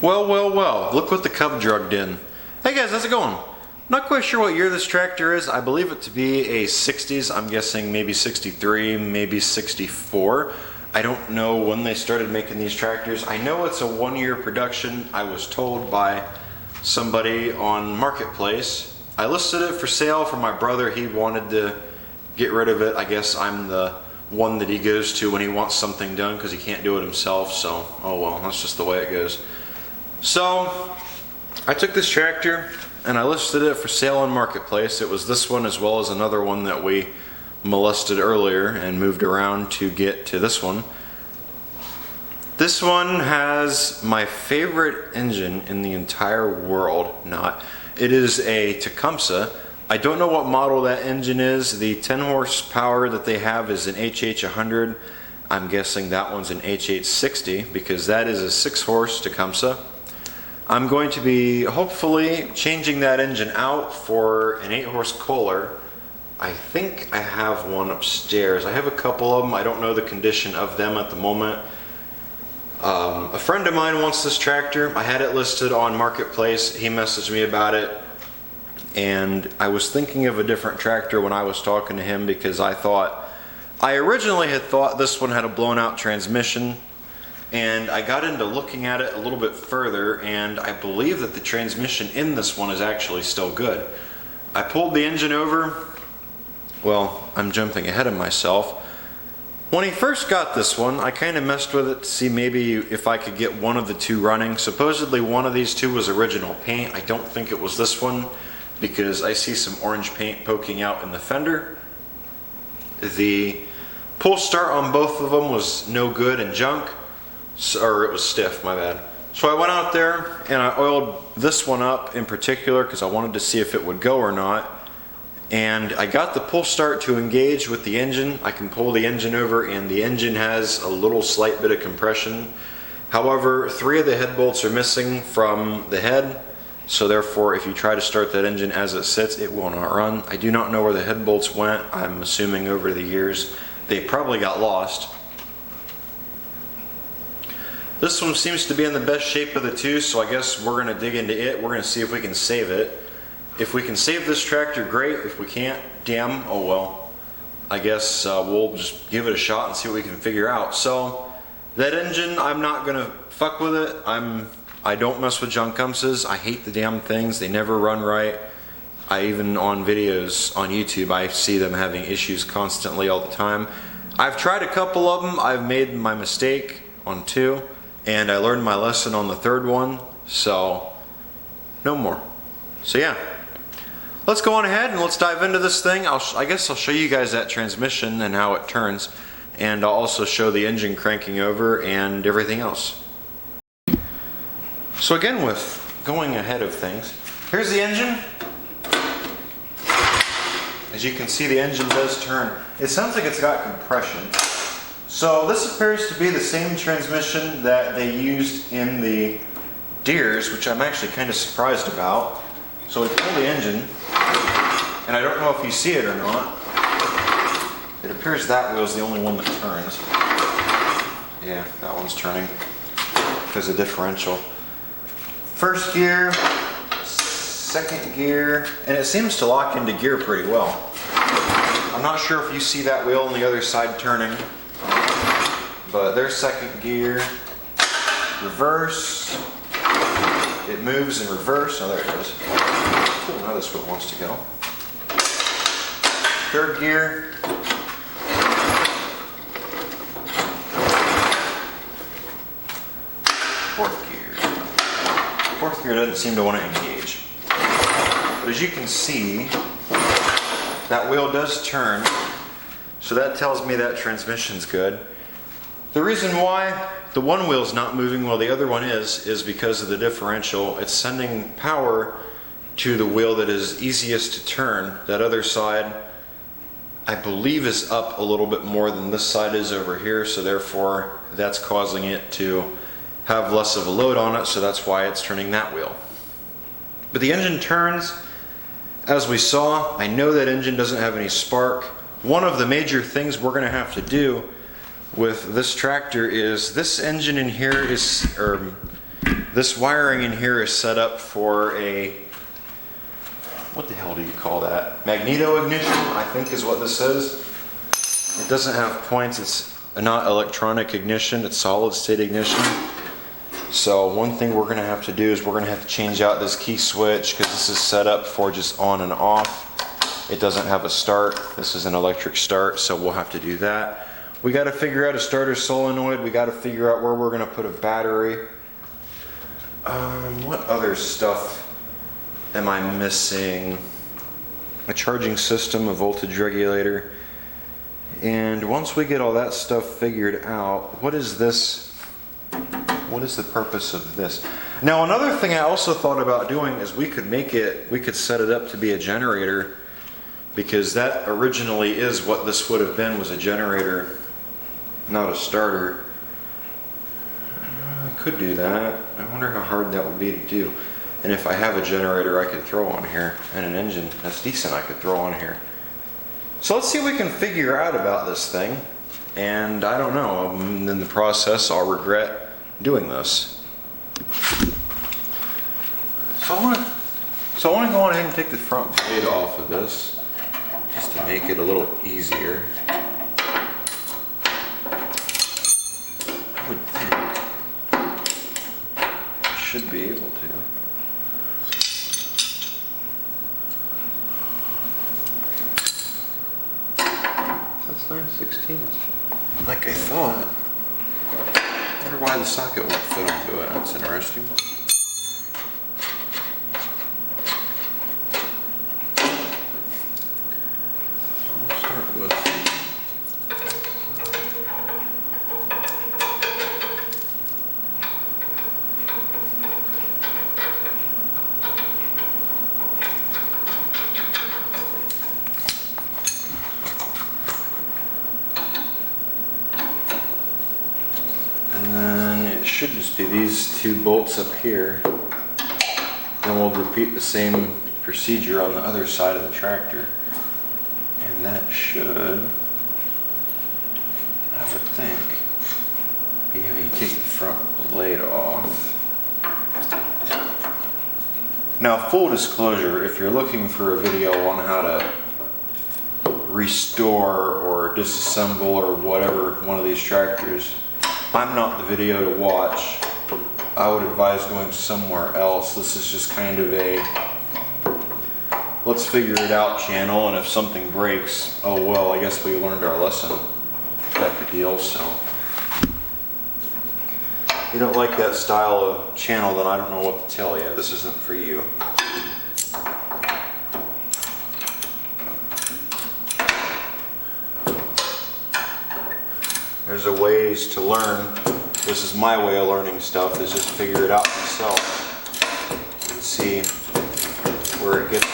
Well, look what the cub drugged in. Hey guys, how's it going? Not quite sure what year this tractor is. I believe it to be a 60s. I'm guessing maybe 63, maybe 64. I don't know when they started making these tractors. I know it's a 1-year production. I was told by somebody on Marketplace. I listed it for sale for my brother. He wanted to get rid of it. I guess I'm the one that he goes to when he wants something done because he can't do it himself. So, oh well, that's just the way it goes. So, I took this tractor and I listed it for sale on Marketplace. It was this one as well as another one that we molested earlier and moved around to get to this one. This one has my favorite engine in the entire world. It is a Tecumseh. I don't know what model that engine is. The 10 horsepower that they have is an HH100. I'm guessing that one's an HH60 because that is a 6-horse Tecumseh. I'm going to be hopefully changing that engine out for an 8-horse Kohler. I think I have one upstairs. I have a couple of them. I don't know the condition of them at the moment. A friend of mine wants this tractor. I had it listed on Marketplace. He messaged me about it. And I was thinking of a different tractor when I was talking to him because I originally had thought this one had a blown out transmission. And I got into looking at it a little bit further, and I believe that the transmission in this one is actually still good. I pulled the engine over. Well, I'm jumping ahead of myself. When he first got this one, I kind of messed with it to see maybe if I could get one of the two running. Supposedly one of these two was original paint. I don't think it was this one because I see some orange paint poking out in the fender. The pull start on both of them was no good and junk. Or it was stiff, my bad. So I went out there and I oiled this one up in particular because I wanted to see if it would go or not. And I got the pull start to engage with the engine. I can pull the engine over and the engine has a little slight bit of compression. However, 3 of the head bolts are missing from the head. So therefore, if you try to start that engine as it sits, it will not run. I do not know where the head bolts went. I'm assuming over the years they probably got lost. This one seems to be in the best shape of the two, so I guess we're going to dig into it. We're going to see if we can save it. If we can save this tractor, great. If we can't, damn, oh well. I guess we'll just give it a shot and see what we can figure out. So, that engine, I'm not going to fuck with it. I don't mess with Tecumsehs. I hate the damn things. They never run right. Even on videos on YouTube, I see them having issues constantly all the time. I've tried a couple of them. I've made my mistake on 2. And I learned my lesson on the 3rd one, so no more. So yeah, let's go on ahead and let's dive into this thing. I guess I'll show you guys that transmission and how it turns, and I'll also show the engine cranking over and everything else. So again, with going ahead of things, here's the engine. As you can see, the engine does turn. It sounds like it's got compression. So this appears to be the same transmission that they used in the Deers, which I'm actually kind of surprised about. So we pull the engine, and I don't know if you see it or not. It appears that wheel's the only one that turns. Yeah, that one's turning because of differential. First gear, second gear, and it seems to lock into gear pretty well. I'm not sure if you see that wheel on the other side turning. But there's second gear, reverse, it moves in reverse, oh there it is. Cool, now this one wants to go. Third gear, fourth gear. Fourth gear doesn't seem to want to engage. But as you can see, that wheel does turn, so that tells me that transmission's good. The reason why the one wheel's not moving while the other one is because of the differential. It's sending power to the wheel that is easiest to turn. That other side, I believe, is up a little bit more than this side is over here, so therefore that's causing it to have less of a load on it, so that's why it's turning that wheel. But the engine turns, as we saw. I know that engine doesn't have any spark. One of the major things we're going to have to do with this tractor is this engine in here is, or This wiring in here is set up for a, what the hell do you call that? Magneto ignition, I think is what this is. It doesn't have points, it's not electronic ignition, it's solid state ignition. So one thing we're gonna have to do is we're gonna have to change out this key switch because this is set up for just on and off. It doesn't have a start. This is an electric start, so we'll have to do that. We gotta figure out a starter solenoid. We gotta figure out where we're gonna put a battery. What other stuff am I missing? A charging system, a voltage regulator. And once we get all that stuff figured out, what is this? What is the purpose of this? Now another thing I also thought about doing is we could set it up to be a generator, because that originally is what this would have been, was a generator, not a starter. I could do that. I wonder how hard that would be to do. And if I have a generator I could throw on here, and an engine that's decent I could throw on here. So let's see what we can figure out about this thing. And I don't know, in the process I'll regret doing this. So I want to go on ahead and take the front blade off of this, just to make it a little easier. I would think I should be able to. That's 9/16. Like I thought. I wonder why the socket won't fit into it. That's interesting. We'll start with should just be these two bolts up here. Then we'll repeat the same procedure on the other side of the tractor. And that should, I would think, be how you take the front blade off. Now, full disclosure, if you're looking for a video on how to restore or disassemble or whatever one of these tractors, I'm not the video to watch. I would advise going somewhere else. This is just kind of a let's figure it out channel, and if something breaks, oh well, I guess we learned our lesson type of deal. So if you don't like that style of channel, then I don't know what to tell you. This isn't for you. There's a ways to learn. This is my way of learning stuff, is just figure it out myself and see where it gets me.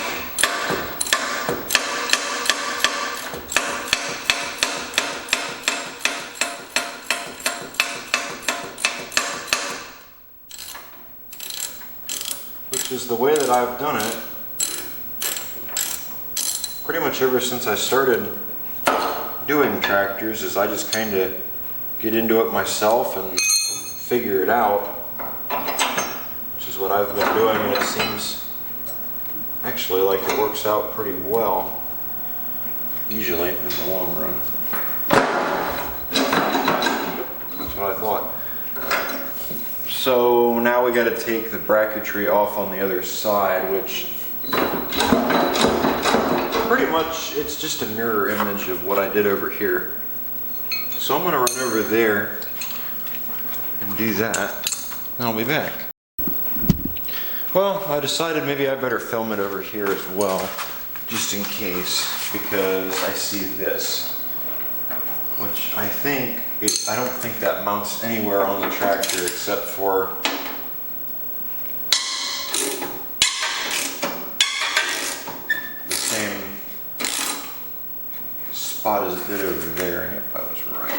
Which is the way that I've done it pretty much ever since I started doing tractors, is I just kind of get into it myself and figure it out, which is what I've been doing, and it seems actually like it works out pretty well, usually in the long run. That's what I thought. So now we got to take the bracketry off on the other side, which pretty much it's just a mirror image of what I did over here. So I'm going to run over there and do that, and I'll be back. Well, I decided maybe I better film it over here as well, just in case, because I see this, which I think, I don't think that mounts anywhere on the tractor except for the same spot as it did over there. Yep, I was right.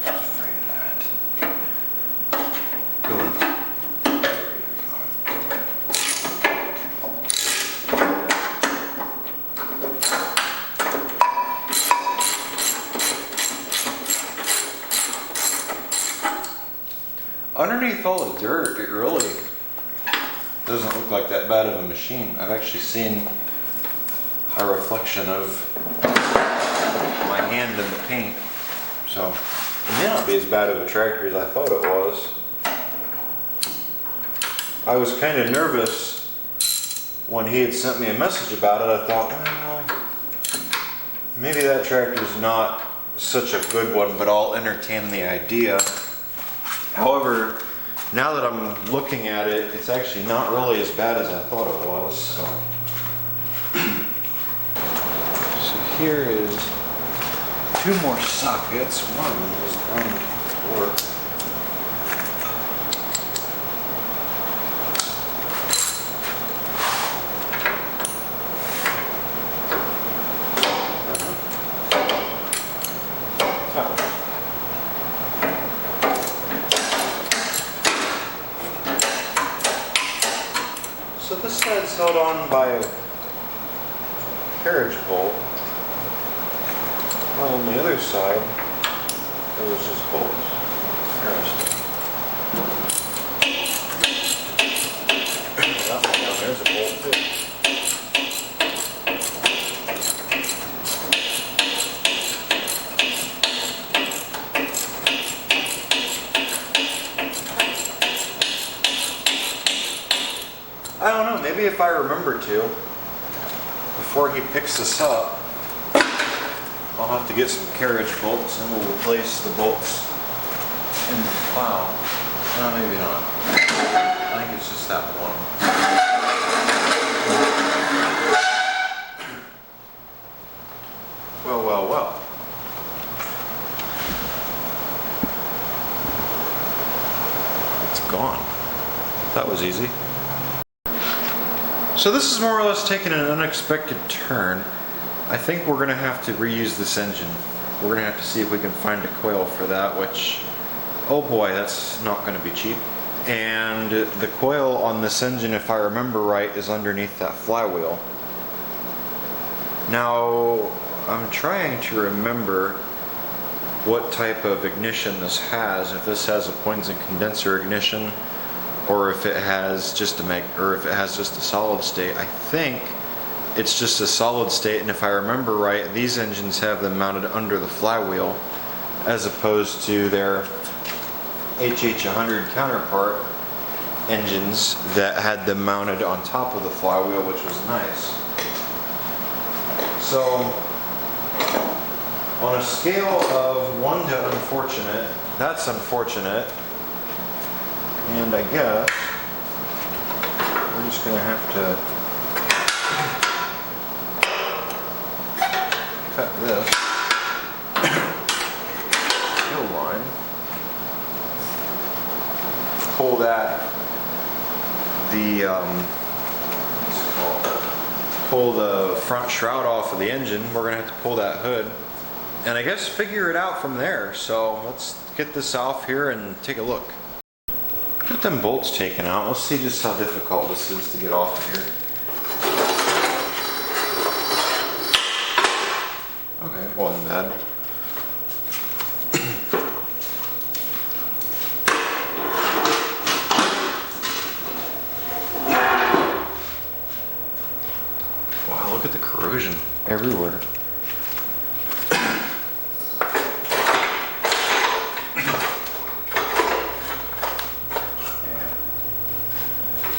I was afraid of that. Boom. There you go. Underneath all the dirt, it really doesn't look like that bad of a machine. I've actually seen a reflection of my hand in the paint, so it may not be as bad of a tractor as I thought it was. I was kind of nervous when he had sent me a message about it. I thought, well, maybe that tractor's not such a good one, but I'll entertain the idea. However, now that I'm looking at it, it's actually not really as bad as I thought it was. So here is 2 more sockets. One of them is on the floor. So this side's held on by a carriage bolt, while on the other side there was just bolts. Interesting. That one down there's a bolt too. I don't know, maybe if I remember to, before he picks this up, I'll have to get some carriage bolts and we'll replace the bolts in the plow. No, maybe not. I think it's just that one. Well, well, well. It's gone. That was easy. So this is more or less taking an unexpected turn. I think we're going to have to reuse this engine. We're going to have to see if we can find a coil for that, which, oh boy, that's not going to be cheap. And the coil on this engine, if I remember right, is underneath that flywheel. Now, I'm trying to remember what type of ignition this has, if this has a Poison condenser ignition, or if it has just a solid state. I think it's just a solid state, and if I remember right, these engines have them mounted under the flywheel as opposed to their HH100 counterpart engines that had them mounted on top of the flywheel, which was nice. So on a scale of 1 to unfortunate, that's unfortunate. And I guess we're just going to have to cut this fuel line, pull pull the front shroud off of the engine. We're going to have to pull that hood and I guess figure it out from there. So let's get this off here and take a look. Get them bolts taken out. Let's see just how difficult this is to get off of here. Okay, it wasn't bad. Wow, look at the corrosion everywhere.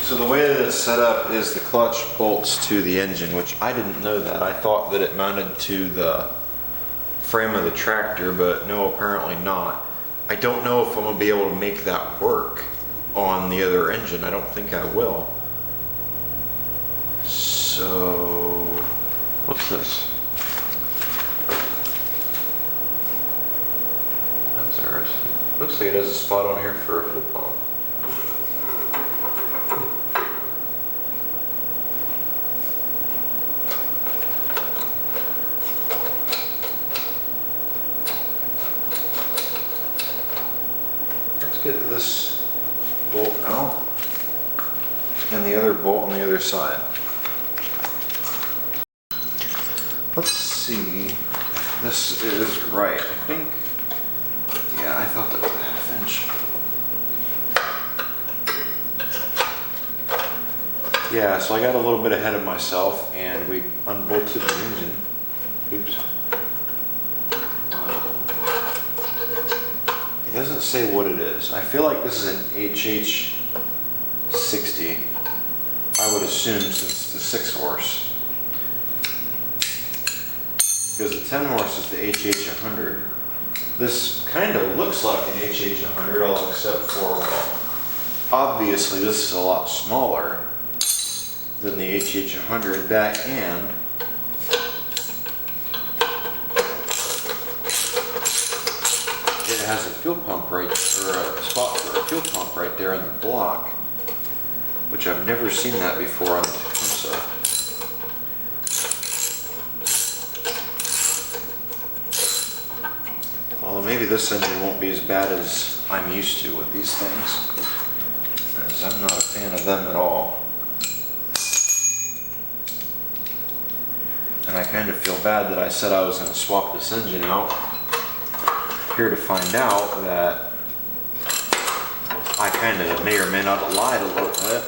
So the way that it's set up is the clutch bolts to the engine, which I didn't know that. I thought that it mounted to the frame of the tractor, but no, apparently not. I don't know if I'm going to be able to make that work on the other engine. I don't think I will. So, what's this? That's interesting. Looks like it has a spot on here for a flip pump. Get this bolt out and the other bolt on the other side. Let's see if this is right. I think, yeah, I thought that was a half inch. Yeah, so I got a little bit ahead of myself and we unbolted the engine. Oops. It doesn't say what it is. I feel like this is an HH60. I would assume since the 6 horse. Because the 10 horse is the HH100. This kind of looks like an HH100, all except for, well, obviously this is a lot smaller than the HH100. That and it has a fuel pump right, or a spot for a fuel pump right there in the block, which I've never seen that before on the Tecumseh. Although maybe this engine won't be as bad as I'm used to with these things, as I'm not a fan of them at all. And I kind of feel bad that I said I was going to swap this engine out. Here to find out that I kind of may or may not have lied a little bit.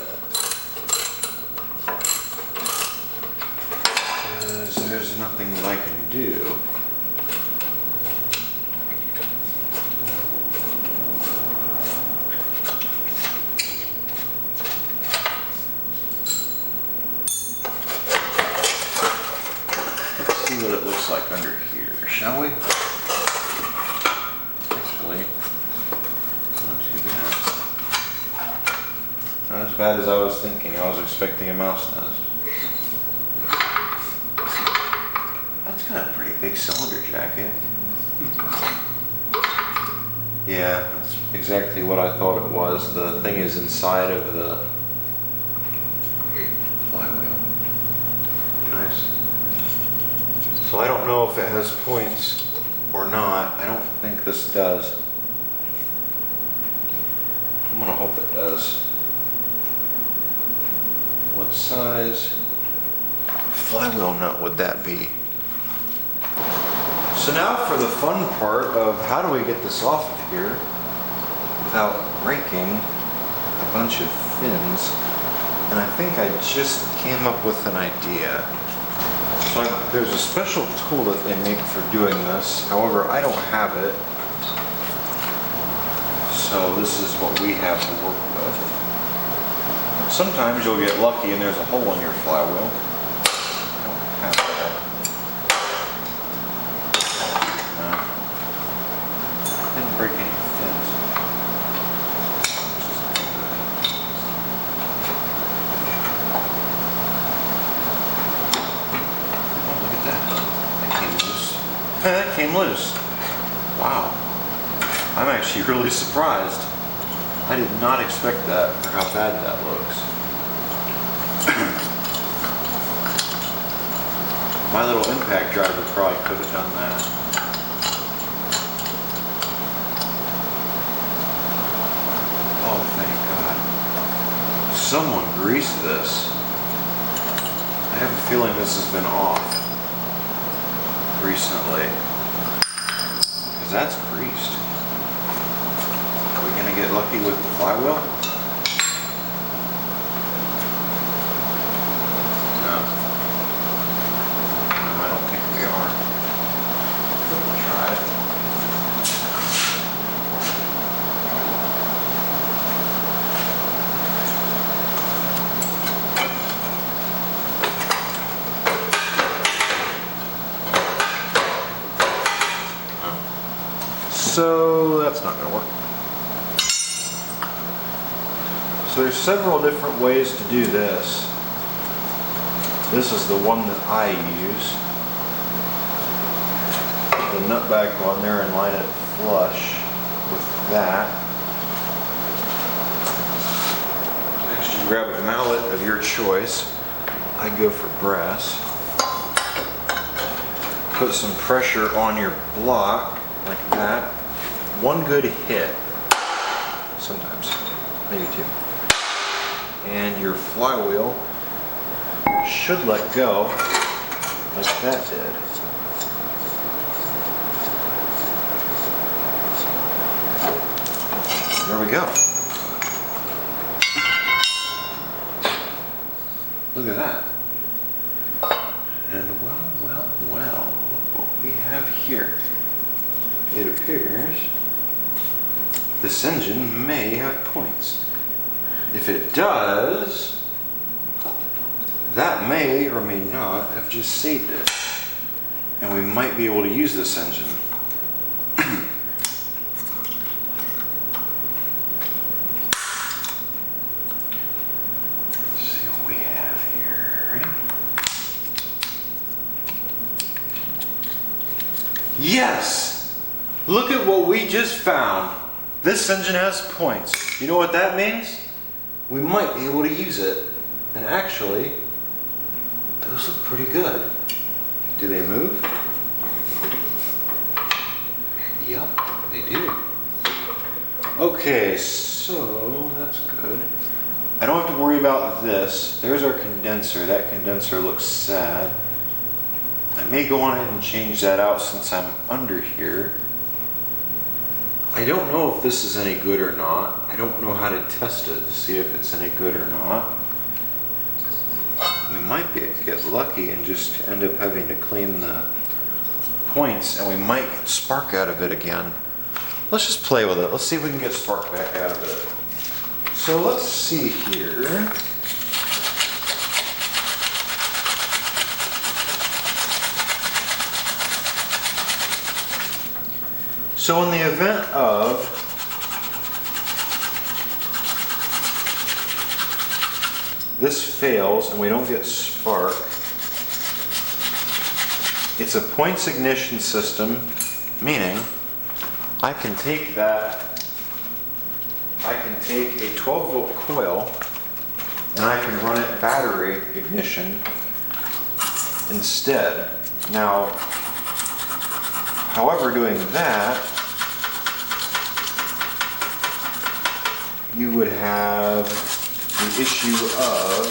Because there's nothing that I can do. What it looks like under here, shall we? Actually, not too bad. Not as bad as I was thinking. I was expecting a mouse nest. That's got a pretty big cylinder jacket. Yeah, that's exactly what I thought it was. The thing is inside of the flywheel. Nice. So I don't know if it has points or not. I don't think this does. I'm gonna hope it does. What size flywheel nut would that be? So now for the fun part of how do we get this off of here without breaking a bunch of fins. And I think I just came up with an idea. So there's a special tool that they make for doing this. However, I don't have it. So this is what we have to work with. Sometimes you'll get lucky and there's a hole in your flywheel. I don't have that. No. Didn't break any fins. That came loose. Wow. I'm actually really surprised. I did not expect that for how bad that looks. My little impact driver probably could have done that. Oh, thank God. Someone greased this. I have a feeling this has been off recently, because that's greased. Are we going to get lucky with the flywheel? No. No, I don't think we are. We'll try it. So that's not going to work. So there's several different ways to do this. This is the one that I use. Put the nut back on there and line it flush with that. Next you grab a mallet of your choice. I go for brass. Put some pressure on your block like that. One good hit, sometimes, maybe two. And your flywheel should let go like that did. There we go. Look at that. And well, look what we have here. It appears this engine may have points. If it does, that may or may not have just saved it. And we might be able to use this engine. Let's see what we have here. Ready? Yes! Look at what we just found. This engine has points. You know what that means? We might be able to use it. And actually, those look pretty good. Do they move? Yep, they do. Okay, so that's good. I don't have to worry about this. There's our condenser. That condenser looks sad. I may go on ahead and change that out since I'm under here. I don't know if this is any good or not. I don't know how to test it to see if it's any good or not. We might get lucky and just end up having to clean the points, and we might get spark out of it again. Let's just play with it. Let's see if we can get spark back out of it. So let's see here. So in the event of this fails and we don't get spark, it's a points ignition system, meaning I can take a 12 volt coil and I can run it battery ignition instead. Now, however, doing that, you would have the issue of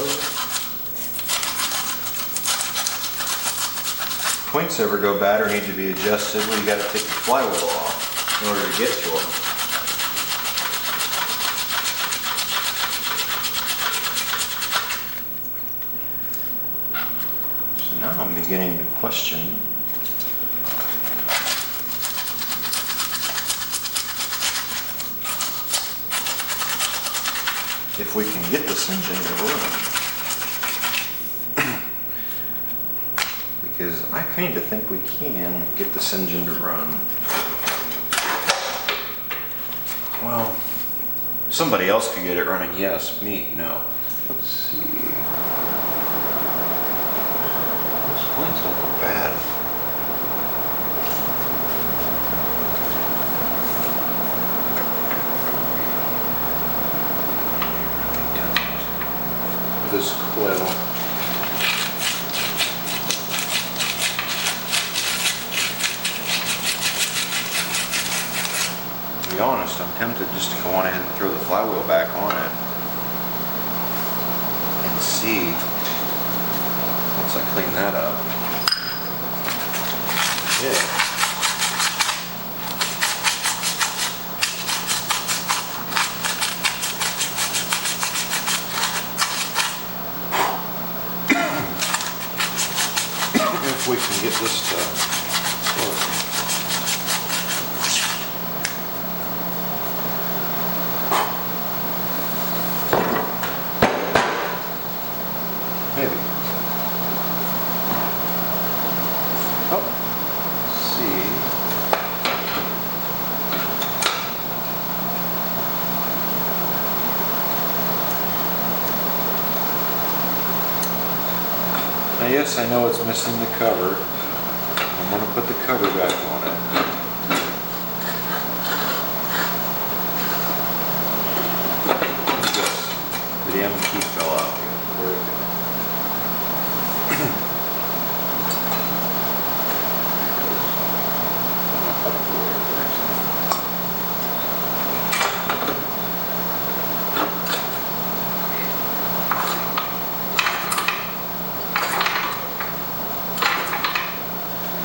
points ever go bad or need to be adjusted. Well, you got to take the flywheel off in order to get to them. So now I'm beginning to question if we can get this engine to run. Because I kind of think we can get this engine to run. Well, somebody else could get it running, yes. Me, no. Let's see. Those points don't look bad. This coil. To be honest, I'm tempted just to go on ahead and throw the flywheel back on it and see once I clean that up. Yeah. We can get this to work. Maybe. Oh, let's see. Now, yes, I know it's missing the cover. I'm going to put the cover back on it. What's this? The damn key fell out. Where'd it go?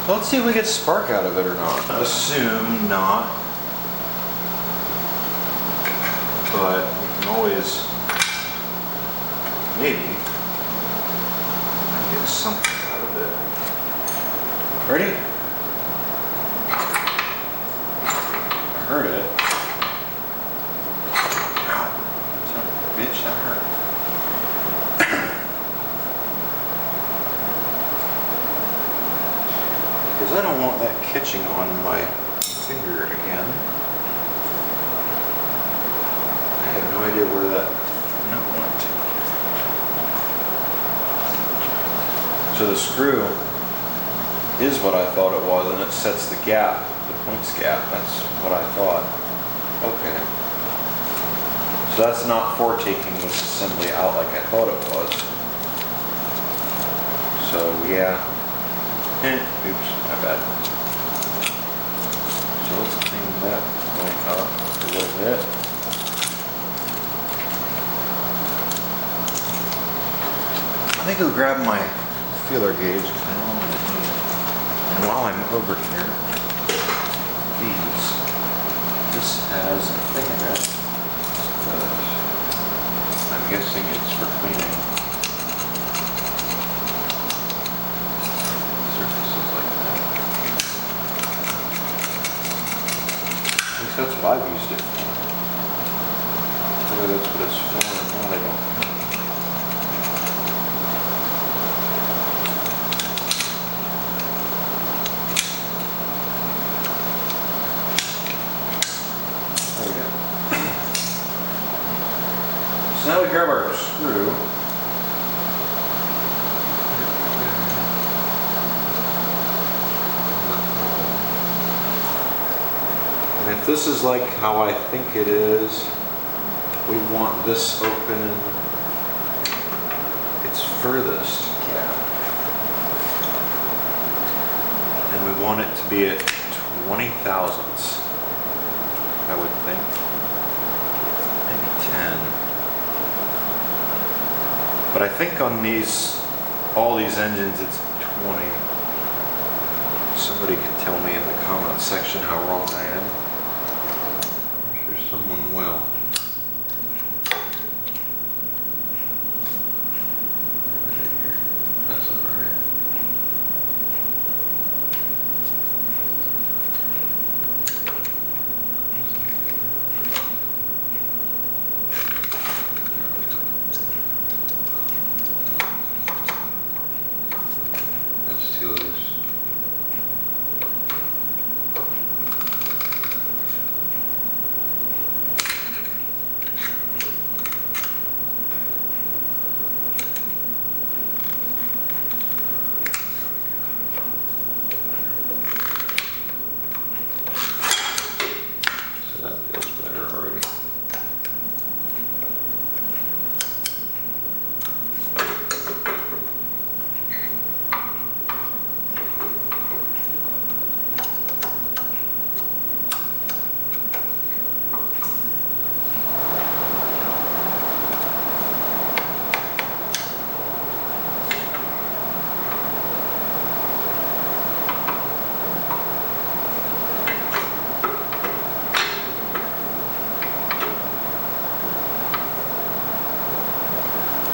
Let's see if we get spark out of it or not. Assume not, but we can always maybe. getting something out of it. Ready? I heard it. Ow. Son of a bitch, that hurt. Because I don't want that catching on my finger again. I have no idea where that nut went. So the screw is what I thought it was, and it sets the gap, the points gap. That's what I thought. Okay. So that's not for taking this assembly out like I thought it was. So yeah. Oops, my bad. So let's clean that point up a little bit. I think I'll grab my feeler gauge because I know I'm going to need it. And while I'm over here, this has a thing in it. I'm guessing it's for cleaning surfaces like that. At least that's what I've used it for. Whether that's what it's for or not, I don't know. So now we grab our screw. And if this is like how I think it is, we want this open its furthest gap. And we want it to be at 20 thousandths, I would think. Maybe 10. But I think on all these engines, it's 20. Somebody can tell me in the comment section how wrong I am. I'm sure someone will. That's alright. That feels better already.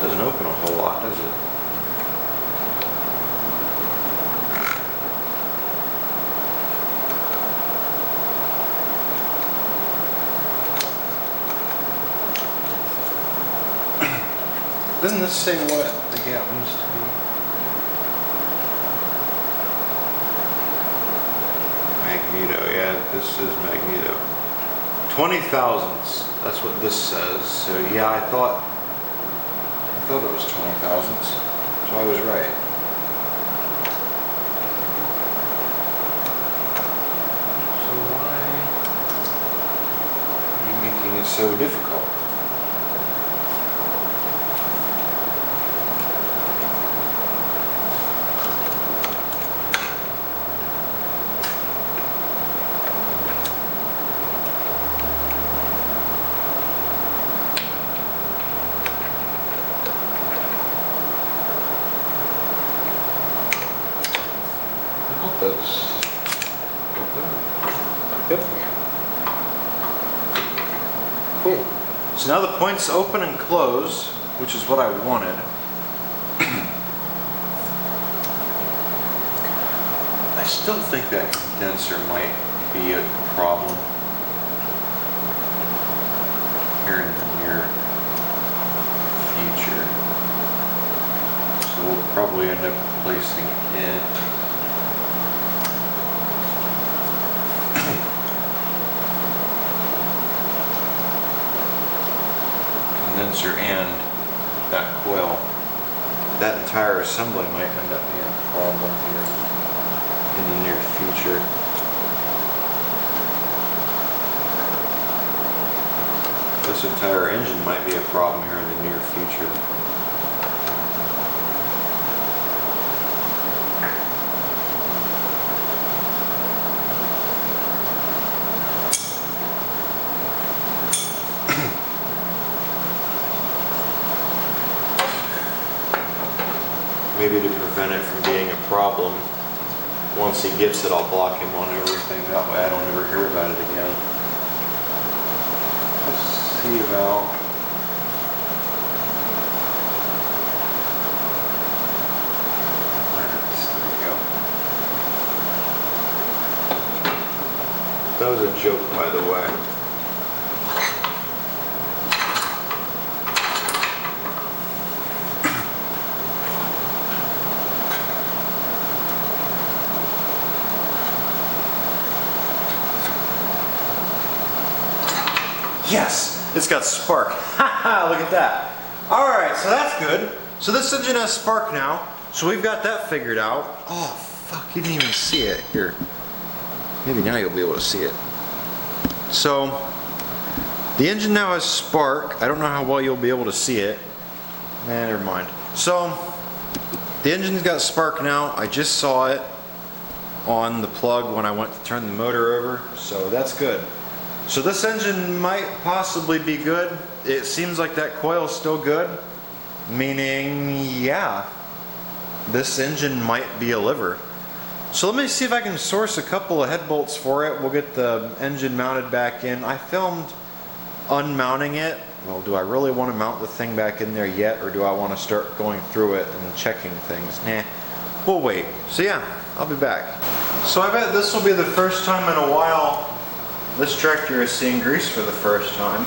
Doesn't open a whole lot, does it? Doesn't this say what the gap needs to be? Magneto, yeah, this is magneto. 20 thousandths, that's what this says. So yeah, I thought it was 20 thousandths, so I was right. So why are you making it so difficult? That's open. Yep. Cool. So now the point's open and closed, which is what I wanted. still think that condenser might be a problem here in the near future. So we'll probably end up replacing it. Condenser and that coil. That entire assembly might end up being a problem here in the near future. This entire engine might be a problem here in the near future. Maybe to prevent it from being a problem, once he gets it, I'll block him on everything. That way I don't ever hear about it again. Let's see about... There we go. That was a joke, by the way. Yes, it's got spark. Haha, look at that. All right, so that's good. So this engine has spark now. So we've got that figured out. Oh, fuck, you didn't even see it. Here, maybe now you'll be able to see it. So the engine now has spark. I don't know how well you'll be able to see it. Nah, never mind. So the engine's got spark now. I just saw it on the plug when I went to turn the motor over. So that's good. So this engine might possibly be good. It seems like that coil is still good, meaning, yeah, this engine might be a liver. So let me see if I can source a couple of head bolts for it. We'll get the engine mounted back in. I filmed unmounting it. Well, do I really want to mount the thing back in there yet, or do I want to start going through it and checking things? Nah, we'll wait. So yeah, I'll be back. So I bet this will be the first time in a while this tractor is seeing grease for the first time.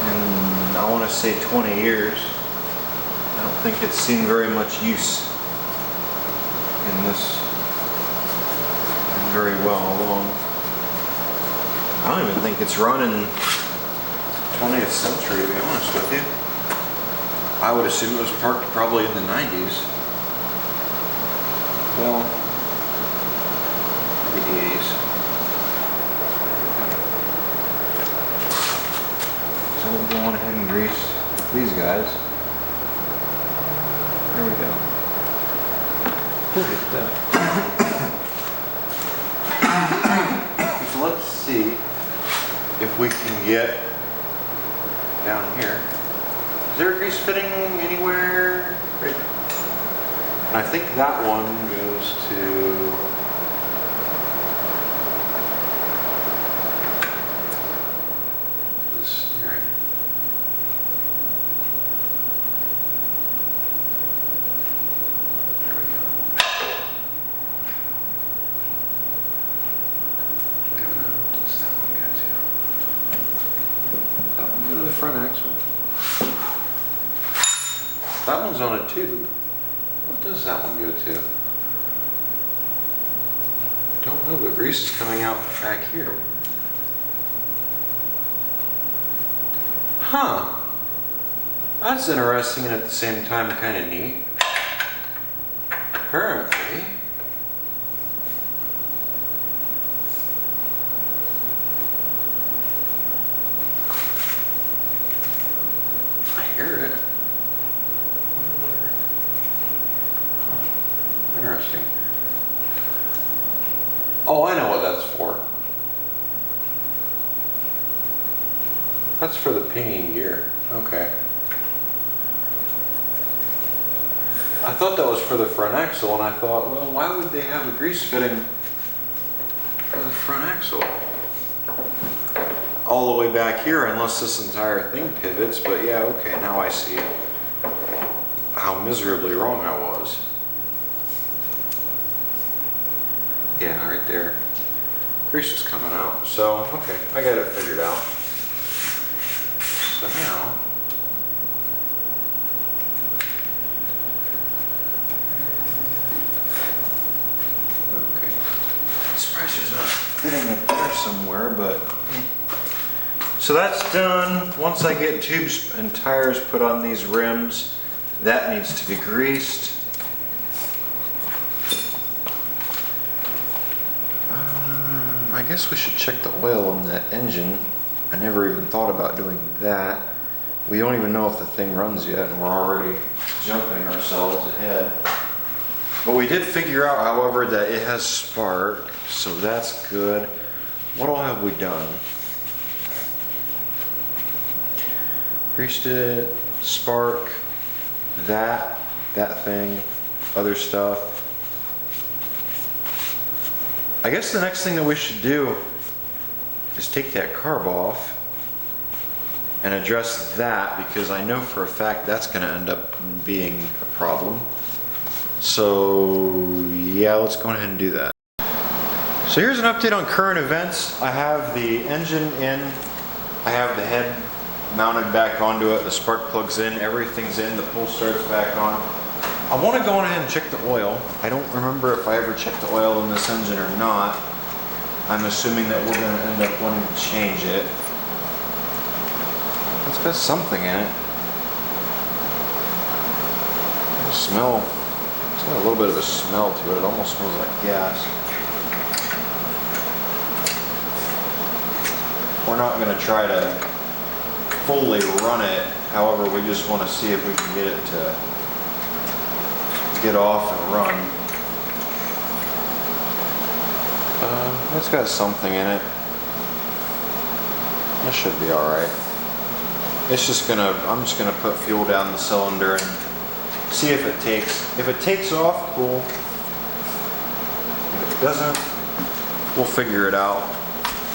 And I want to say 20 years. I don't think it's seen very much use in this very well along. I don't even think it's run in 20th century, to be honest with you. I would assume it was parked probably in the 90s. Well, the 80s. So we'll go on ahead and grease these guys. There we go. Look at that. So let's see if we can get down here. Is there a grease fitting anywhere? Right. And I think that one goes to the steering. There we go. Does that one go to? That one go to the front axle? That one's on a tube. What does that one go to? Don't know, but grease is coming out back here. Huh. That's interesting and at the same time kind of neat. Apparently, I hear it. Interesting. Oh, I know what that's for. That's for the pinging gear. Okay. I thought that was for the front axle, and I thought, well, why would they have a grease fitting for the front axle? All the way back here, unless this entire thing pivots, but yeah, okay, now I see how miserably wrong I was. Yeah, right there. Grease is coming out. So, okay, I got it figured out. So now, okay. Surprised there's not fitting it there somewhere, but. So that's done. Once I get tubes and tires put on these rims, that needs to be greased. I guess we should check the oil on that engine. I never even thought about doing that. We don't even know if the thing runs yet, and we're already jumping ourselves ahead. But we did figure out, however, that it has spark, so that's good. What all have we done? Greased it, spark, that thing, other stuff. I guess the next thing that we should do is take that carb off and address that, because I know for a fact that's going to end up being a problem. So yeah, let's go ahead and do that. So here's an update on current events. I have the engine in, I have the head mounted back onto it, the spark plug's in, everything's in, the pull start's back on. I want to go ahead and check the oil. I don't remember if I ever checked the oil in this engine or not. I'm assuming that we're going to end up wanting to change it. It's got something in it. The smell, it's got a little bit of a smell to it. It almost smells like gas. We're not going to try to fully run it. However, we just want to see if we can get it to get off and run. It's got something in it. It should be alright. It's just gonna, I'm just gonna put fuel down the cylinder and see if it takes. If it takes off, cool. If it doesn't, we'll figure it out.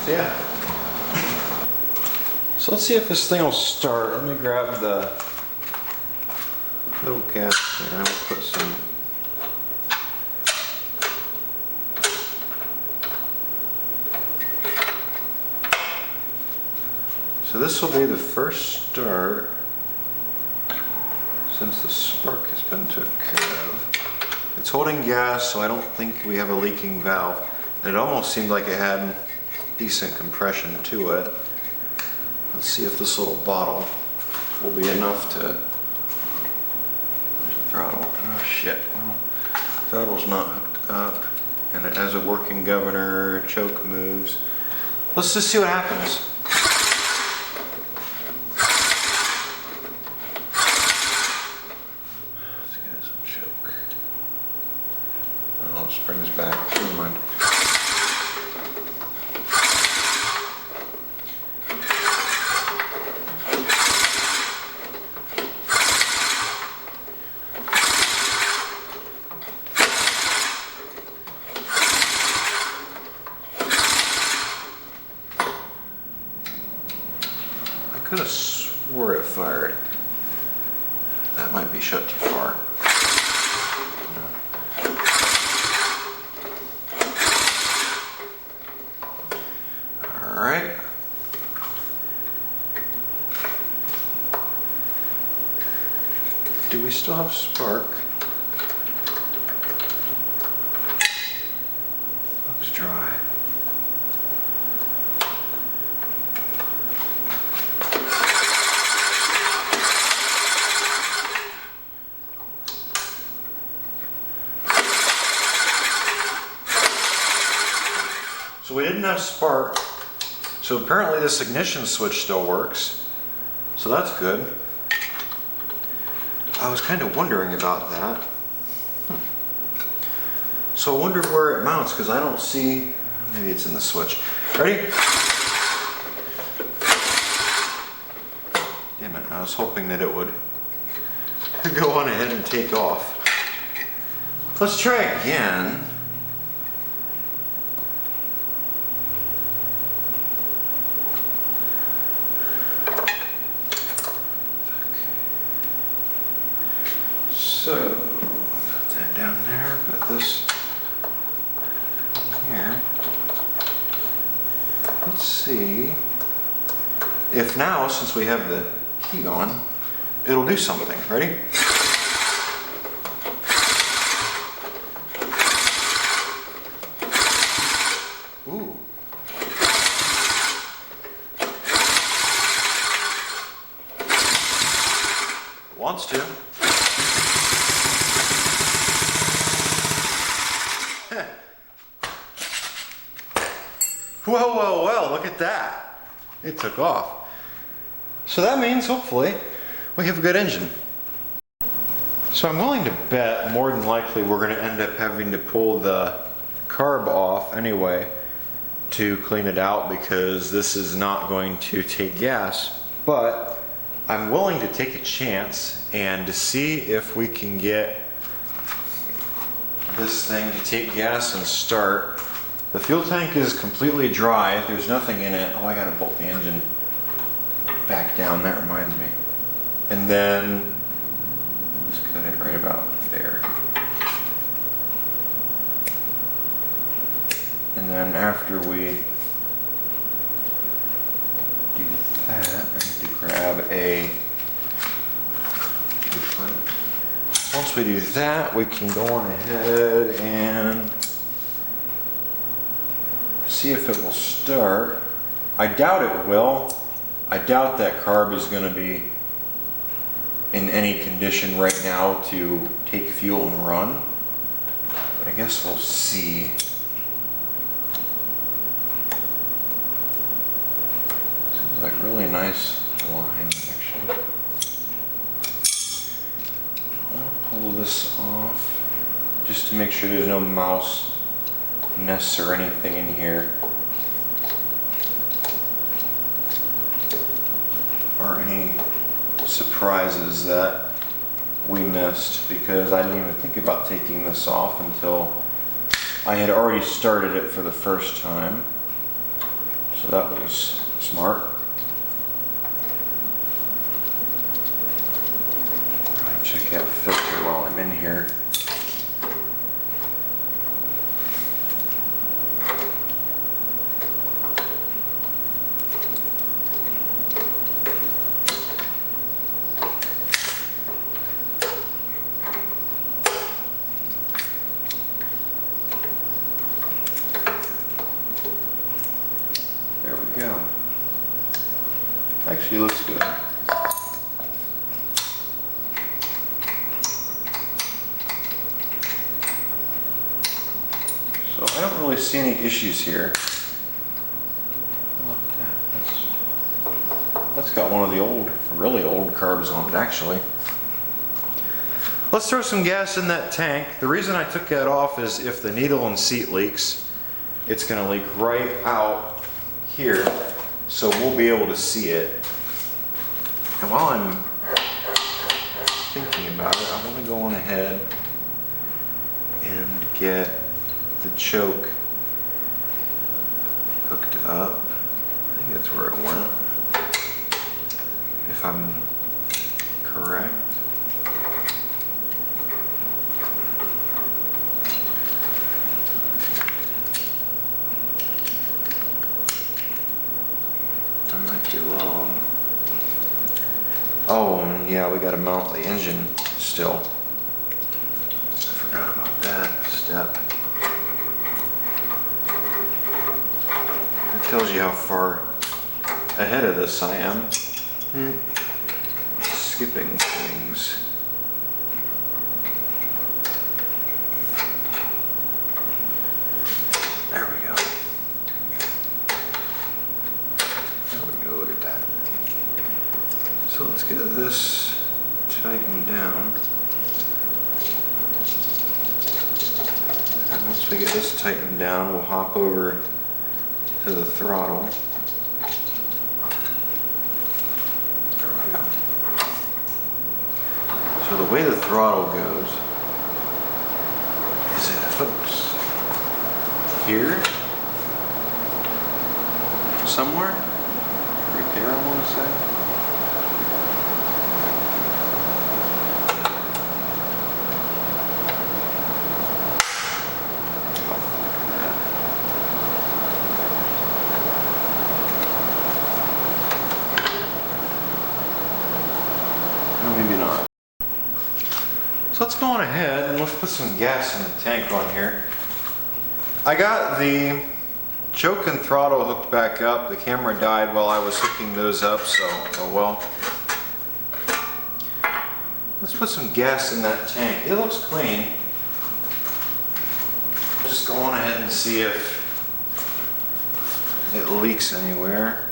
So yeah. So let's see if this thing will start. Let me grab the little gas can and we'll put some. So this will be the first start since the spark has been took care of. It's holding gas, so I don't think we have a leaking valve. And it almost seemed like it had decent compression to it. Let's see if this little bottle will be enough to. There's a throttle. Oh shit. Well, throttle's not hooked up, and it has a working governor. Choke moves. Let's just see what happens. Let's get some choke. Oh, it springs back. Never mind. I could have swore it fired. That might be shut too far. Alright. Do we still have spark? Looks dry. So we didn't have spark, so apparently this ignition switch still works, so that's good. I was kind of wondering about that. So I wonder where it mounts, because I don't see, maybe it's in the switch. Ready? Damn it, I was hoping that it would go on ahead and take off. Let's try again. So, put that down there, put this let's see if now, since we have the key on, it'll do something. Ready? Ooh. Wants to. Well, look at that. It took off. So that means, hopefully, we have a good engine. So I'm willing to bet, more than likely, we're going to end up having to pull the carb off anyway to clean it out, because this is not going to take gas. But I'm willing to take a chance and to see if we can get this thing to take gas and start. The fuel tank is completely dry. There's nothing in it. Oh, I gotta bolt the engine back down. That reminds me. And then let's cut it right about there. And then after we do that, I need to grab a. Once we do that, we can go on ahead and see if it will start. I doubt it will. I doubt that carb is going to be in any condition right now to take fuel and run. But I guess we'll see. Seems like a really nice line, actually. I'll pull this off just to make sure there's no mouse nests or anything in here, or any surprises that we missed, because I didn't even think about taking this off until I had already started it for the first time. So that was smart. Probably check out filter while I'm in here. There we go. Actually looks good. So I don't really see any issues here. Look at that. That's got one of the old, really old carbs on it, actually. Let's throw some gas in that tank. The reason I took that off is if the needle and seat leaks, it's going to leak right out here, so we'll be able to see it. And while I'm thinking about it, I want to go on ahead and get the choke hooked up. I think that's where it went, if I'm correct. I might be wrong. Oh, and yeah, we got to mount the engine still. I forgot about that step. It tells you how far ahead of this I am. Skipping things. There we go. Look at that. So let's get this tightened down. And once we get this tightened down, we'll hop over to the throttle. There we go. So the way the throttle goes is it hooks here somewhere. Right there, I want to say. So let's go on ahead and let's put some gas in the tank on here. I got the choke and throttle hooked back up. The camera died while I was hooking those up, so oh well. Let's put some gas in that tank. It looks clean. Just go on ahead and see if it leaks anywhere.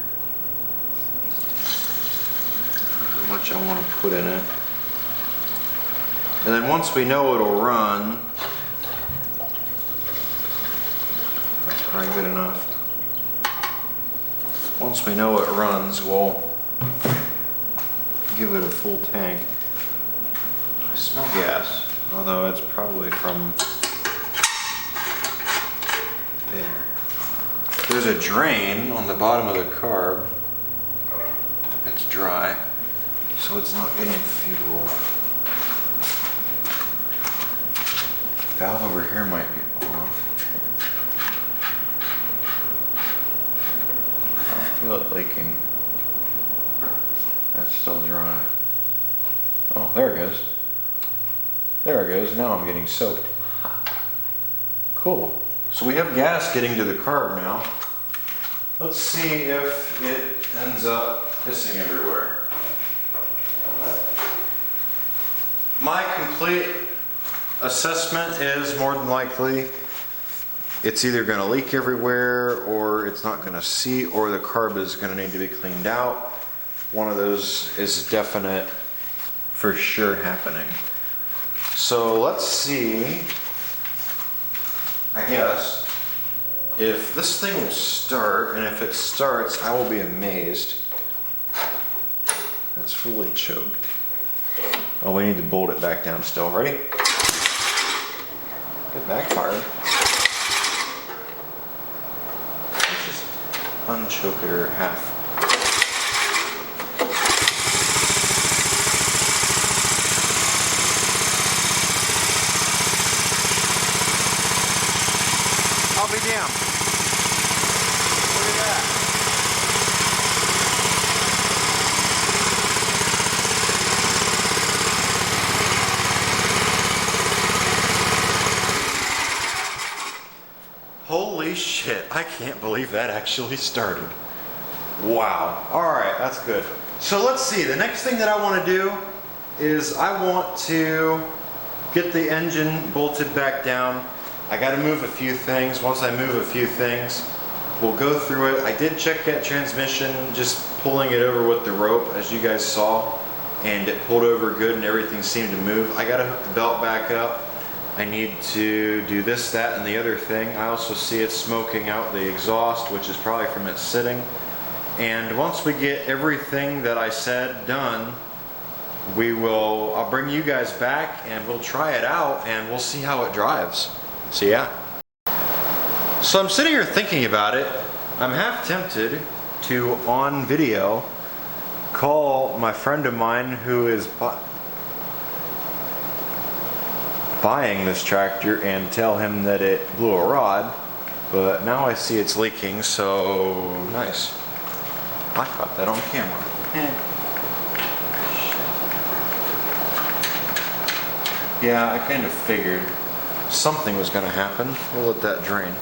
How much I want to put in it. And then once we know it'll run, that's probably good enough. Once we know it runs, we'll give it a full tank. I smell gas, although it's probably from there. There's a drain on the bottom of the carb. It's dry, so it's not getting fuel. Valve over here might be off. I don't feel it leaking. That's still dry. Oh, there it goes. There it goes. Now I'm getting soaked. Cool. So we have gas getting to the carb now. Let's see if it ends up pissing everywhere. My complete assessment is more than likely it's either going to leak everywhere, or it's not going to see, or the carb is going to need to be cleaned out. One of those is definite for sure happening. So let's see, I guess, if this thing will start, and if it starts, I will be amazed. It's fully choked. Oh, we need to bolt it back down still. Ready? Get back hard. Let's just unchoke it or half. I'll be damned. Look at that. Holy shit, I can't believe that actually started. Wow. Alright, that's good. So let's see, the next thing that I want to do is I want to get the engine bolted back down. I got to move a few things. Once I move a few things, we'll go through it. I did check that transmission, just pulling it over with the rope, as you guys saw, and it pulled over good and everything seemed to move. I got to hook the belt back up. I need to do this, that, and the other thing. I also see it smoking out the exhaust, which is probably from it sitting. And once we get everything that I said done, I'll bring you guys back and we'll try it out and we'll see how it drives. So yeah. So I'm sitting here thinking about it. I'm half tempted to, on video, call my friend of mine who is buying this tractor and tell him that it blew a rod, but now I see it's leaking, so nice. I caught that on camera. Yeah, I kind of figured something was going to happen. We'll let that drain.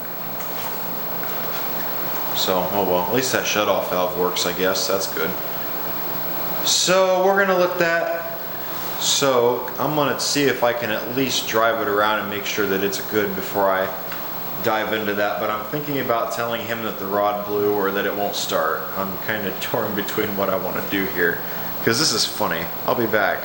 So, oh well, at least that shutoff valve works, I guess. That's good. So we're going to let that soak. I'm going to see if I can at least drive it around and make sure that it's good before I dive into that. But I'm thinking about telling him that the rod blew or that it won't start. I'm kind of torn between what I want to do here, because this is funny. I'll be back.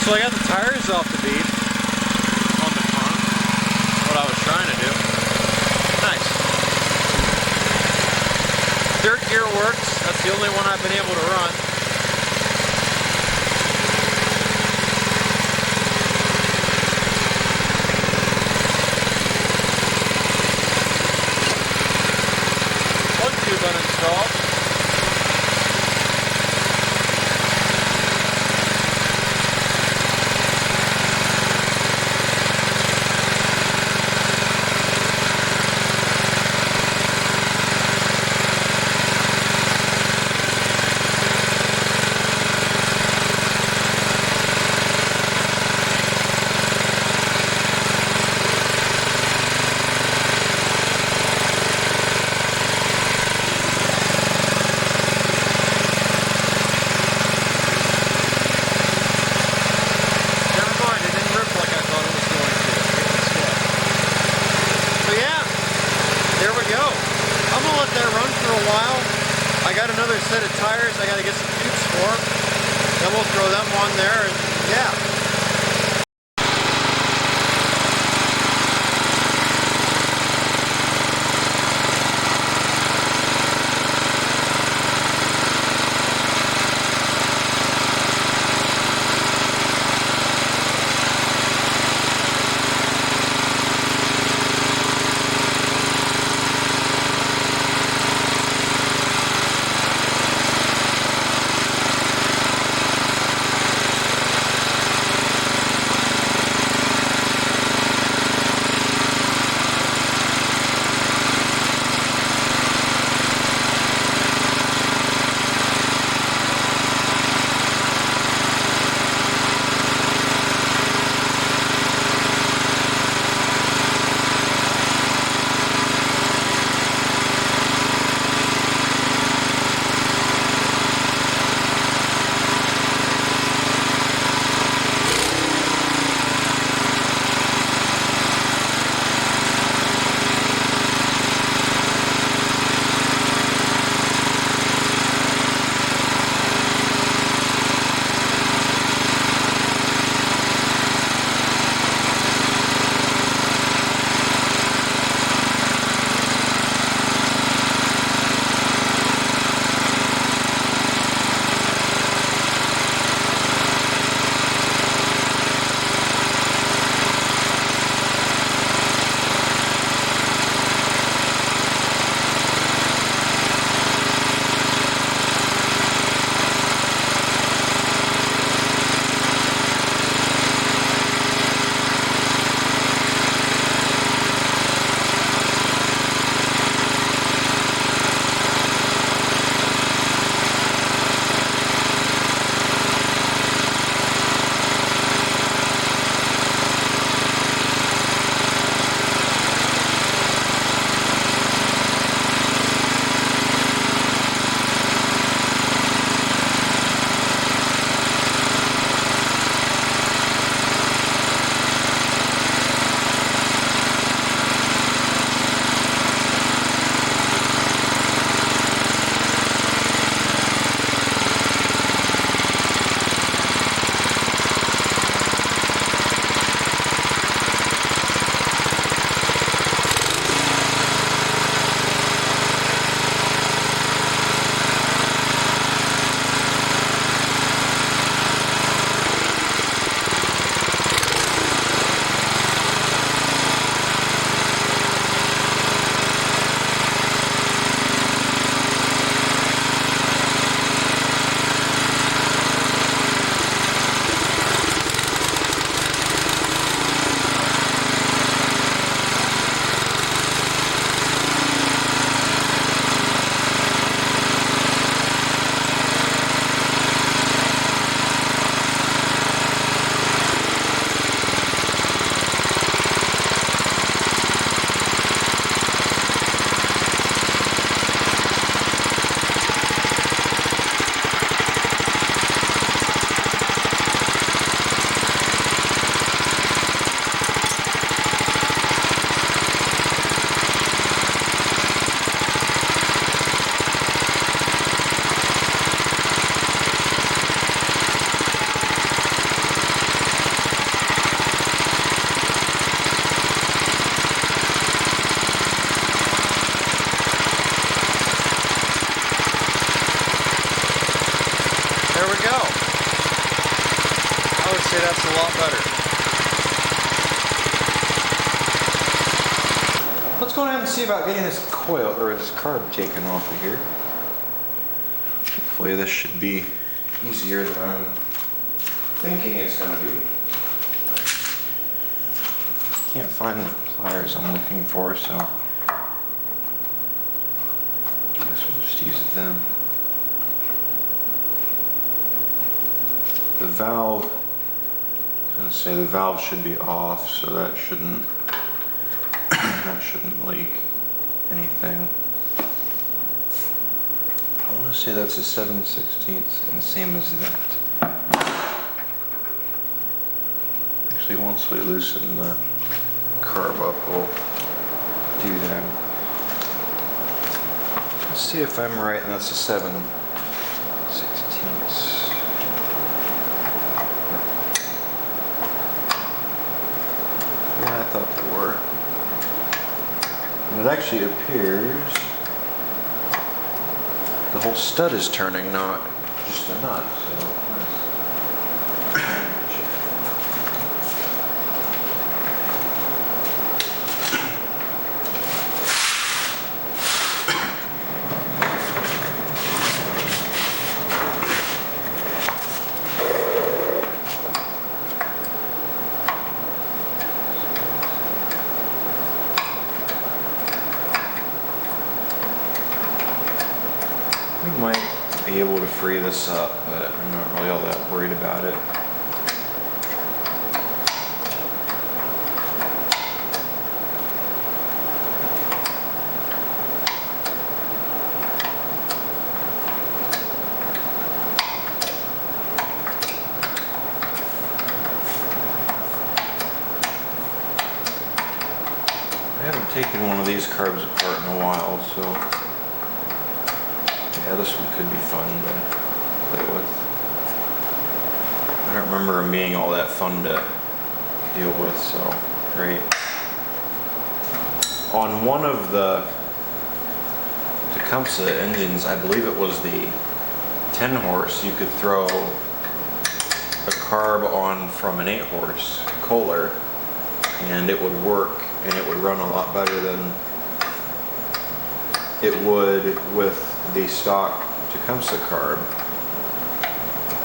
So I got the tires off the bead on the front, what I was trying to do. Nice. Third gear works, that's the only one I've been able to run. Plug tube uninstalled. I got another set of tires I got to get some tubes for. Then we'll throw them on there and yeah. we go. I would say that's a lot better. Let's go ahead and see about getting this coil or this carb taken off of here. Hopefully this should be easier than I'm thinking it's going to be. Can't find the pliers I'm looking for, so I guess we'll just use them. The valve, I was going to say the valve should be off, so that shouldn't leak anything. I want to say that's a 7/16 and same as that. Actually, once we loosen the carb up, we'll do that. Let's see if I'm right, and that's a 7/16. Yeah, I thought they were. And it actually appears the whole stud is turning, not just the nut. So we might be able to free this up, but I'm not really all that worried about it. I haven't taken one of these carbs apart in a while, so yeah, this one could be fun to play with. I don't remember them being all that fun to deal with, so great. On one of the Tecumseh engines, I believe it was the 10 horse, you could throw a carb on from an 8 horse Kohler and it would work, and it would run a lot better than it would with the stock Tecumseh carb.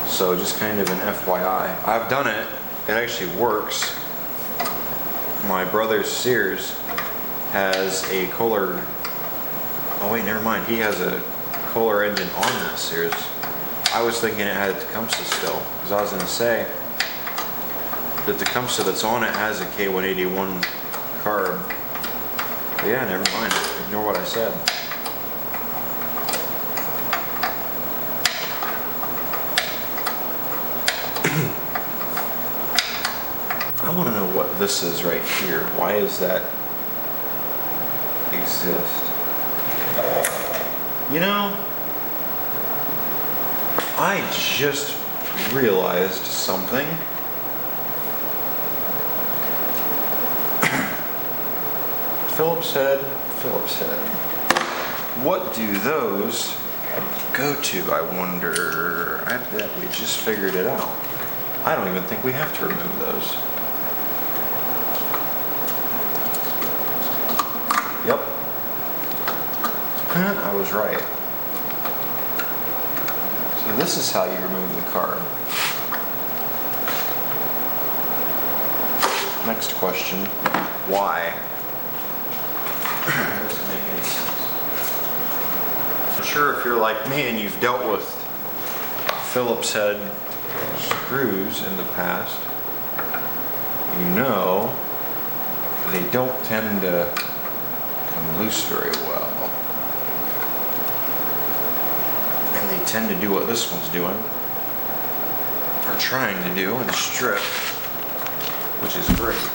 So just kind of an FYI. I've done it. It actually works. My brother Sears has a Kohler. Oh wait, never mind. He has a Kohler engine on that Sears. I was thinking it had a Tecumseh still, because I was going to say the Tecumseh that's on it has a K181 carb. But yeah, never mind. Ignore what I said. I want to know what this is right here. Why does that exist? You know, I just realized something. Phillips head. What do those go to, I wonder? I bet we just figured it out. I don't even think we have to remove those. Yep. I was right. So this is how you remove the carb. Next question, why? Doesn't make any sense. I'm sure if you're like me and you've dealt with Phillips head screws in the past, you know they don't tend to come loose very well. And they tend to do what this one's doing, or trying to do, and strip, which is great.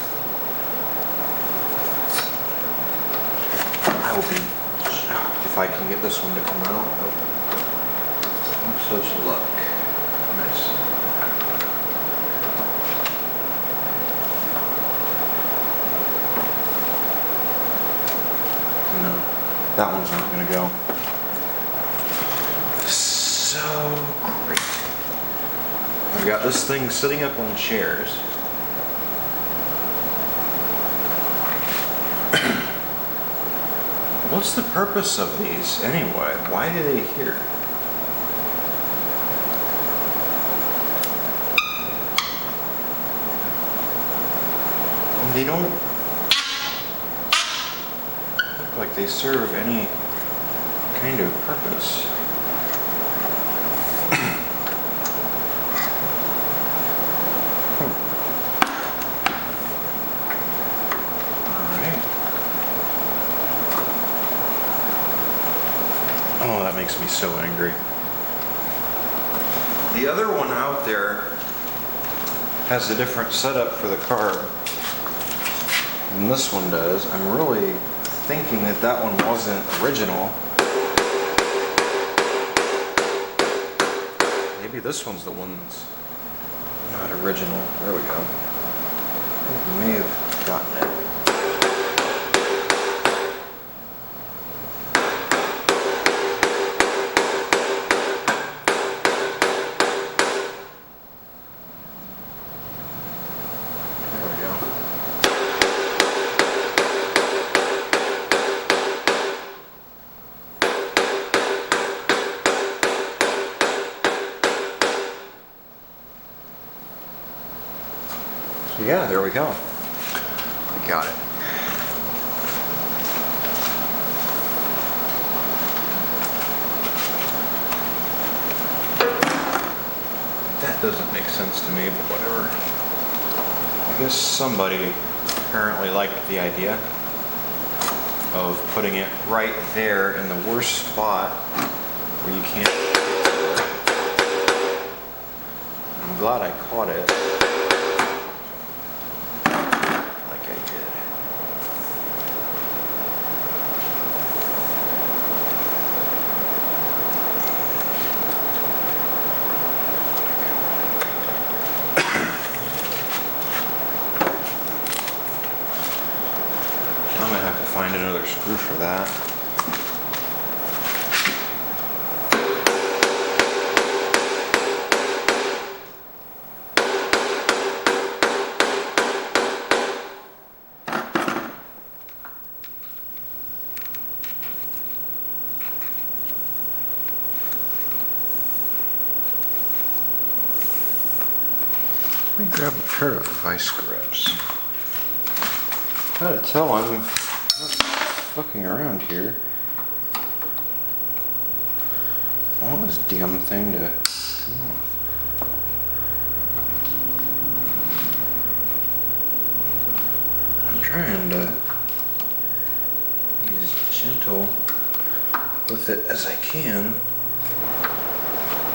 I will be shocked if I can get this one to come out. I'm such luck. Nice. No, that one's not going to go. So great. I've got this thing sitting up on chairs. What's the purpose of these anyway? Why are they here? They don't look like they serve any kind of purpose. Oh, that makes me so angry. The other one out there has a different setup for the carb than this one does. I'm really thinking that that one wasn't original. Maybe this one's the one that's not original. There we go. I think we may have gotten it. Yeah, there we go. I got it. That doesn't make sense to me, but whatever. I guess somebody apparently liked the idea of putting it right there in the worst spot where you can't. I'm glad I caught it. I'm gonna have to find another screw for that. Let me grab a pair of vice grips. How to tell I'm not fucking around here. I want this damn thing to come off. I'm trying to be as gentle with it as I can,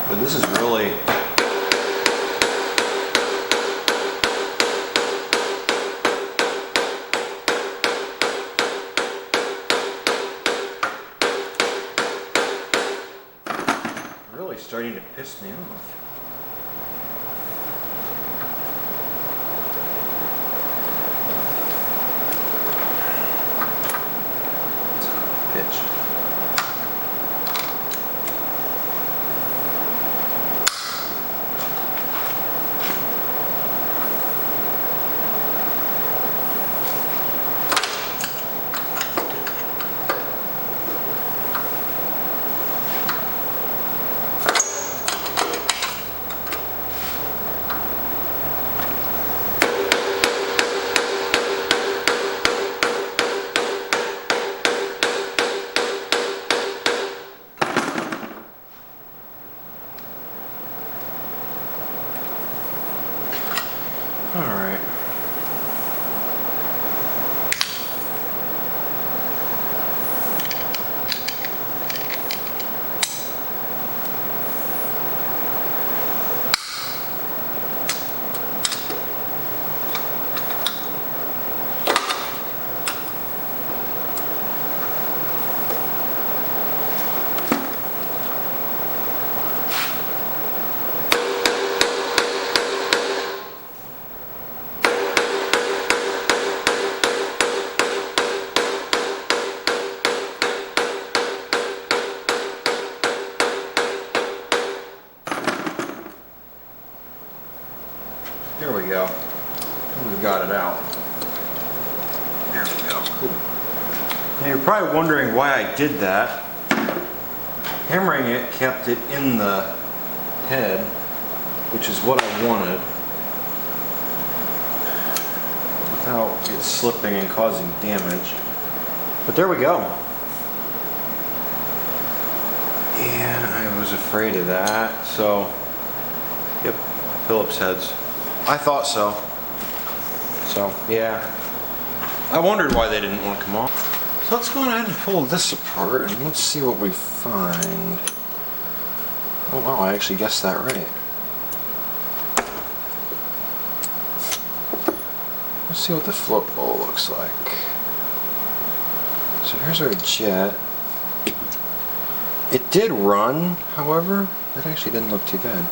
but this is really starting to piss me off. It's a bitch. All right. Here we go. We got it out. There we go. Cool. Now you're probably wondering why I did that. Hammering it kept it in the head, which is what I wanted, without it slipping and causing damage. But there we go. Yeah, I was afraid of that. So, yep, Phillips heads. I thought so. So, yeah. I wondered why they didn't want to come off. So let's go ahead and pull this apart and let's see what we find. Oh wow, I actually guessed that right. Let's see what the float bowl looks like. So here's our jet. It did run, however, that actually didn't look too bad.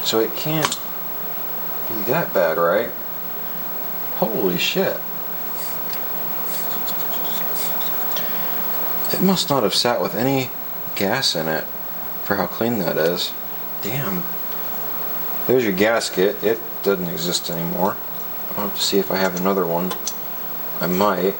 So it can't be that bad, right? Holy shit. It must not have sat with any gas in it for how clean that is. Damn. There's your gasket. It doesn't exist anymore. I'll have to see if I have another one. I might.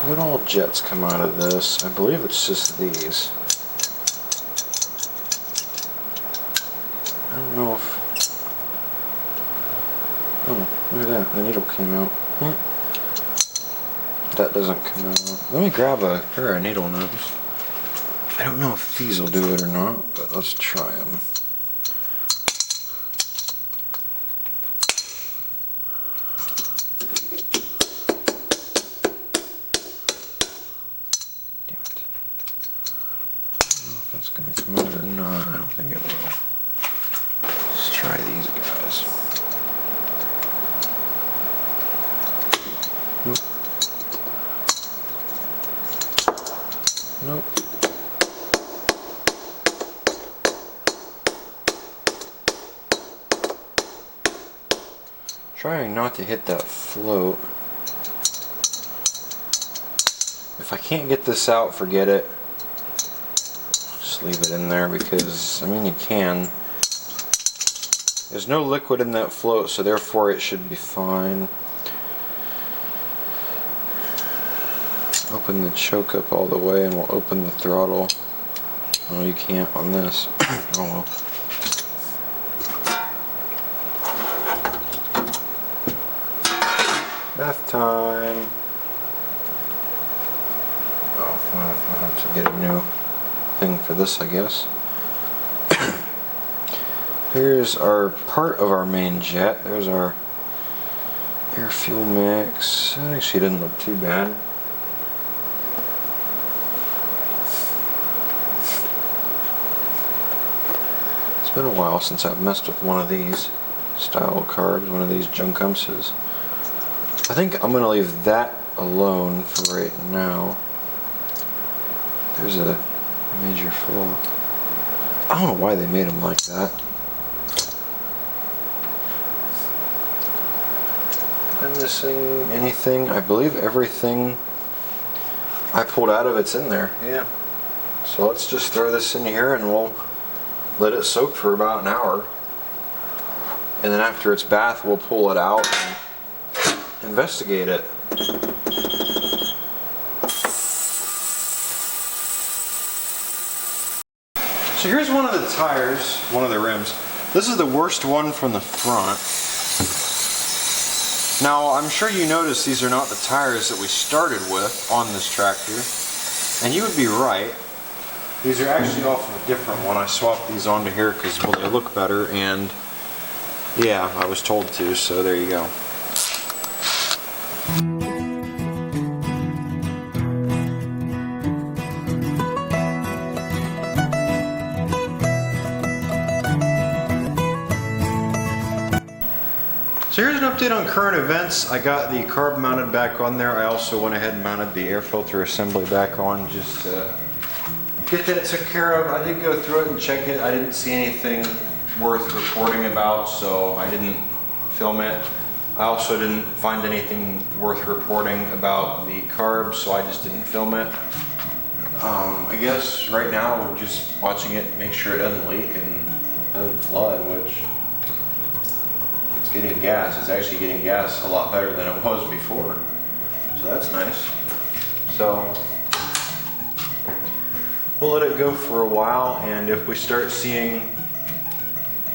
What all jets come out of this? I believe it's just these. I don't know if... Oh, look at that. The needle came out. That doesn't come out. Let me grab a pair of needle nubs. I don't know if these will do it or not, but let's try them. Damn it. I don't know if that's going to come out or not. I don't think it will. Let's try these guys. Nope. Nope. Trying not to hit that float. If I can't get this out, forget it. Just leave it in there because, I mean, you can. There's no liquid in that float, so therefore it should be fine. Open the choke up all the way and we'll open the throttle. Oh, you can't on this. Oh well. Bath time. Oh, well, I'll have to get a new thing for this, I guess. Here's our part of our main jet. There's our air fuel mix. That actually didn't look too bad. It's been a while since I've messed with one of these style carbs, one of these junkumses. I think I'm going to leave that alone for right now. There's a major flaw. I don't know why they made them like that. Am I missing anything? I believe everything I pulled out of it's in there. Yeah. So let's just throw this in here and we'll let it soak for about an hour. And then after its bath, we'll pull it out and investigate it. So here's one of the tires, one of the rims. This is the worst one from the front. Now, I'm sure you noticed these are not the tires that we started with on this tractor. And you would be right. These are actually off of a different one. I swapped these onto here because, well, they look better, and yeah, I was told to, so there you go. So here's an update on current events. I got the carb mounted back on there. I also went ahead and mounted the air filter assembly back on just to get that took care of. I did go through it and check it. I didn't see anything worth reporting about, so I didn't film it. I also didn't find anything worth reporting about the carb, so I just didn't film it. I guess right now we're just watching it, make sure it doesn't leak and doesn't flood, which it's getting gas. It's actually getting gas a lot better than it was before. So that's nice. So we'll let it go for a while, and if we start seeing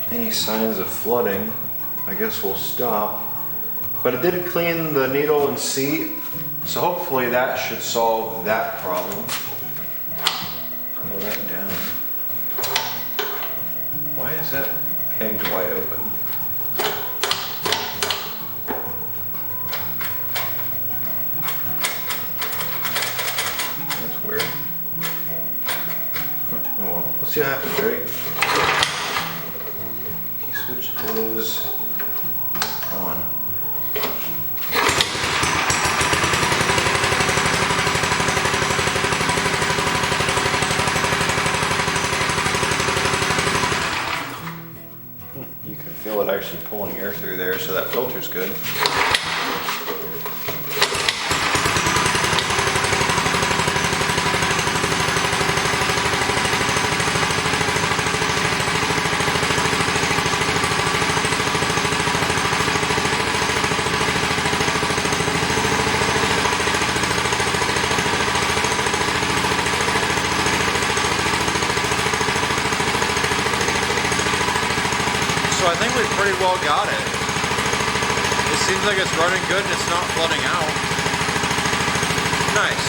any signs of flooding, I guess we'll stop. But it did clean the needle and seat, so hopefully that should solve that problem. Pull that down. Why is that pegged wide open? That's weird. Oh well, let's see what happens, right? Key switch is on. You can feel it actually pulling air through there, so that filter's good. So I think we've pretty well got it. It seems like it's running good and it's not flooding out. Nice.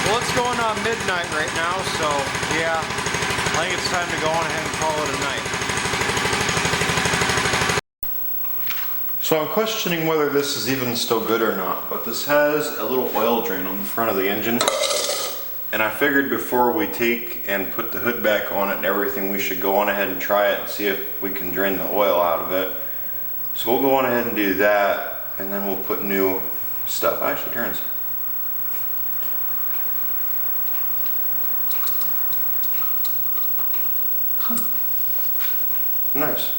Well, it's going on midnight right now, so yeah, I think it's time to go on ahead and call it a night. So I'm questioning whether this is even still good or not, but this has a little oil drain on the front of the engine. And I figured before we take and put the hood back on it and everything, we should go on ahead and try it and see if we can drain the oil out of it. So we'll go on ahead and do that, and then we'll put new stuff. Actually, turns. Nice.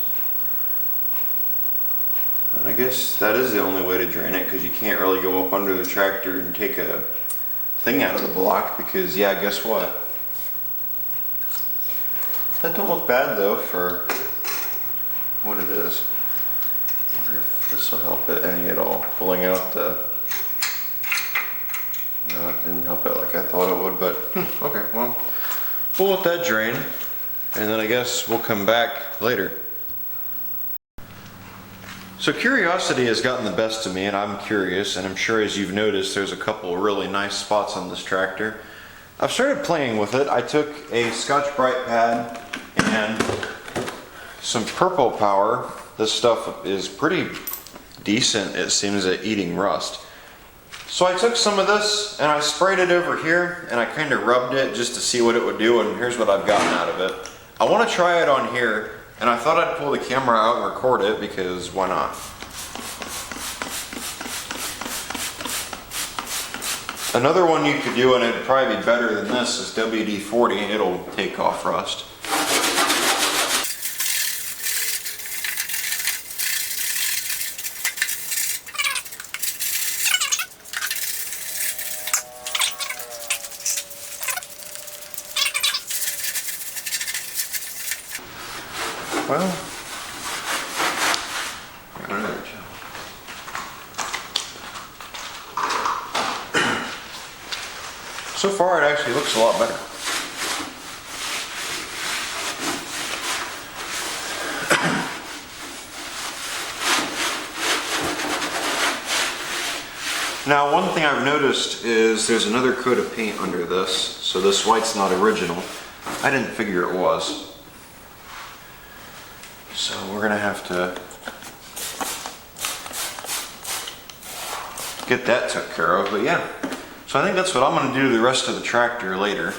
And I guess that is the only way to drain it, because you can't really go up under the tractor and take a thing out of the block, because yeah, guess what? That don't look bad though for what it is. I wonder if this will help it any at all. Pulling out the... No, it didn't help it like I thought it would, but okay, well, we'll let that drain, and then I guess we'll come back later. So curiosity has gotten the best of me, and I'm curious, and I'm sure as you've noticed there's a couple really nice spots on this tractor. I've started playing with it. I took a Scotch-Brite pad and some Purple Power. This stuff is pretty decent, it seems, at eating rust. So I took some of this and I sprayed it over here, and I kind of rubbed it just to see what it would do, and here's what I've gotten out of it. I want to try it on here, and I thought I'd pull the camera out and record it, because why not? Another one you could do, and it'd probably be better than this, is WD-40. It'll take off rust. Well, so far it actually looks a lot better. Now, one thing I've noticed is there's another coat of paint under this, so this white's not original. I didn't figure it was. So we're gonna have to get that took care of, but yeah. So I think that's what I'm gonna do to the rest of the tractor later.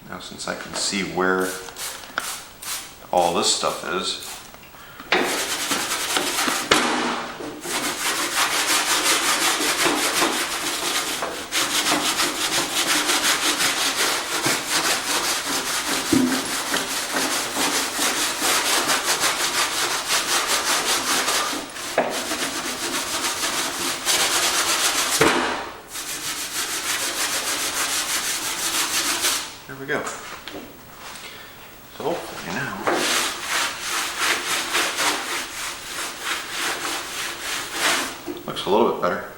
Now, since I can see where all this stuff is, go. So hopefully now. Looks a little bit better.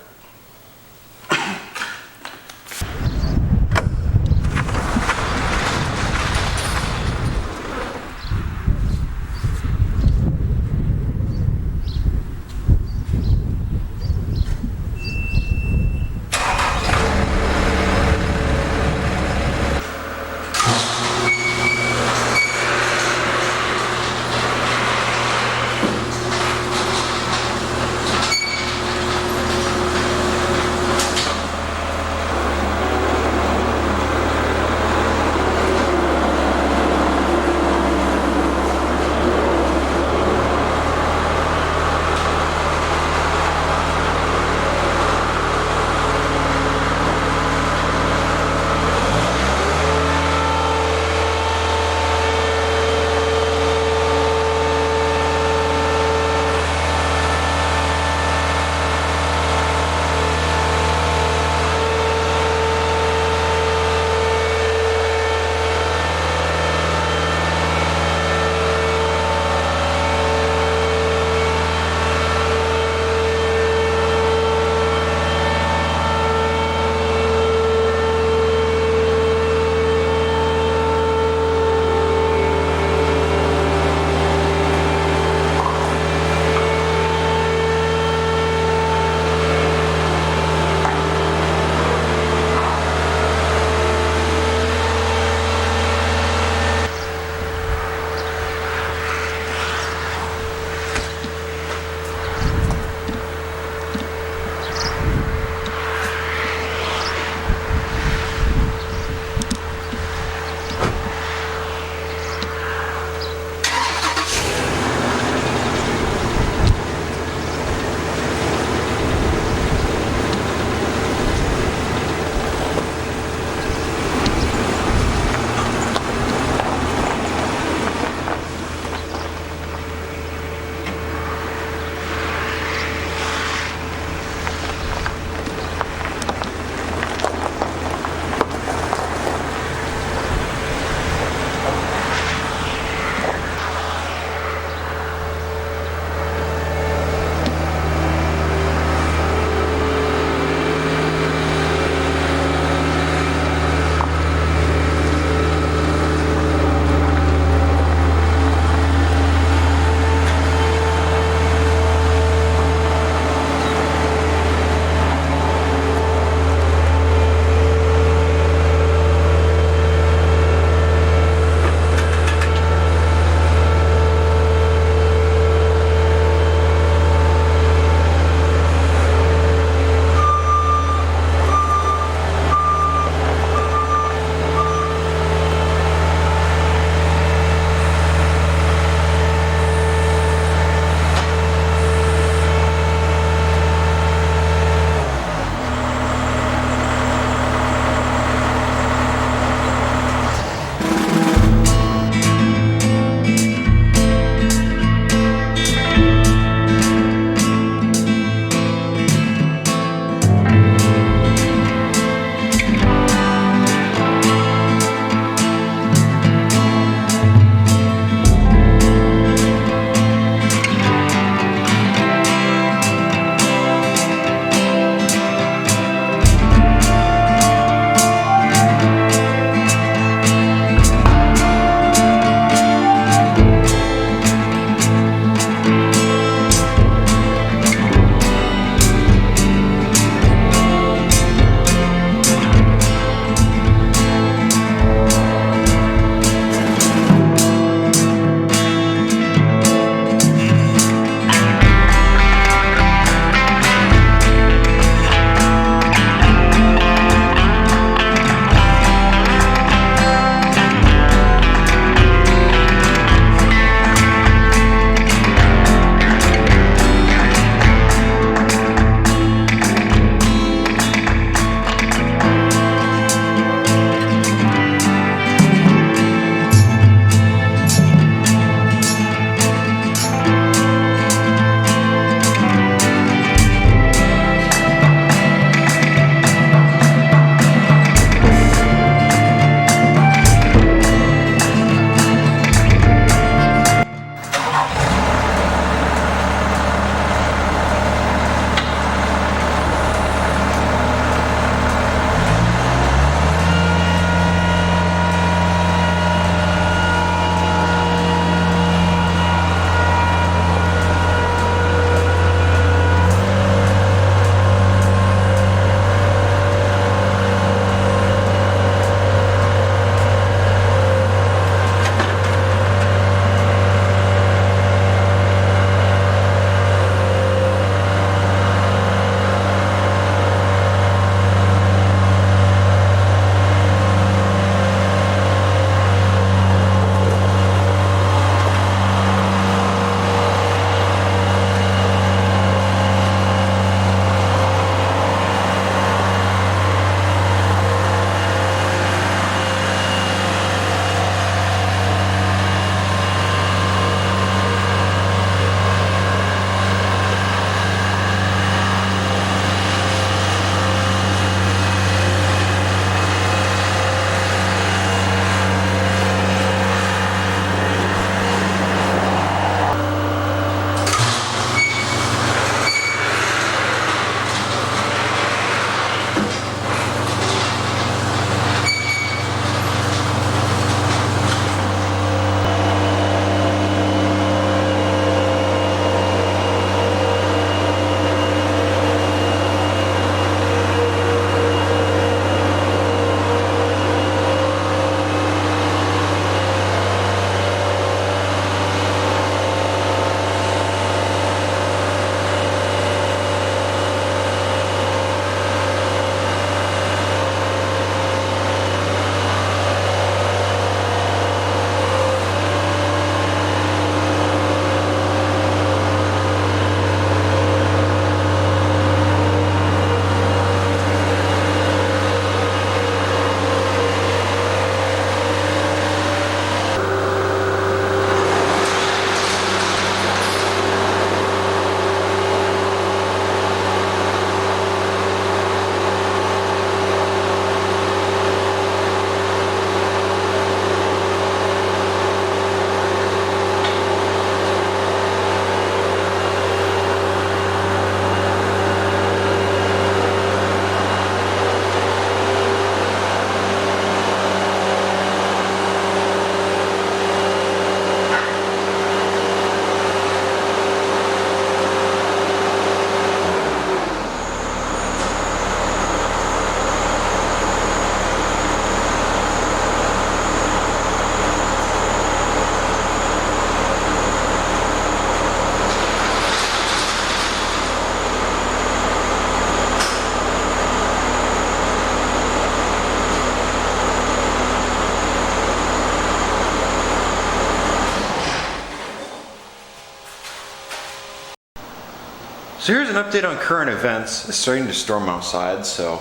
So here's an update on current events. It's starting to storm outside, so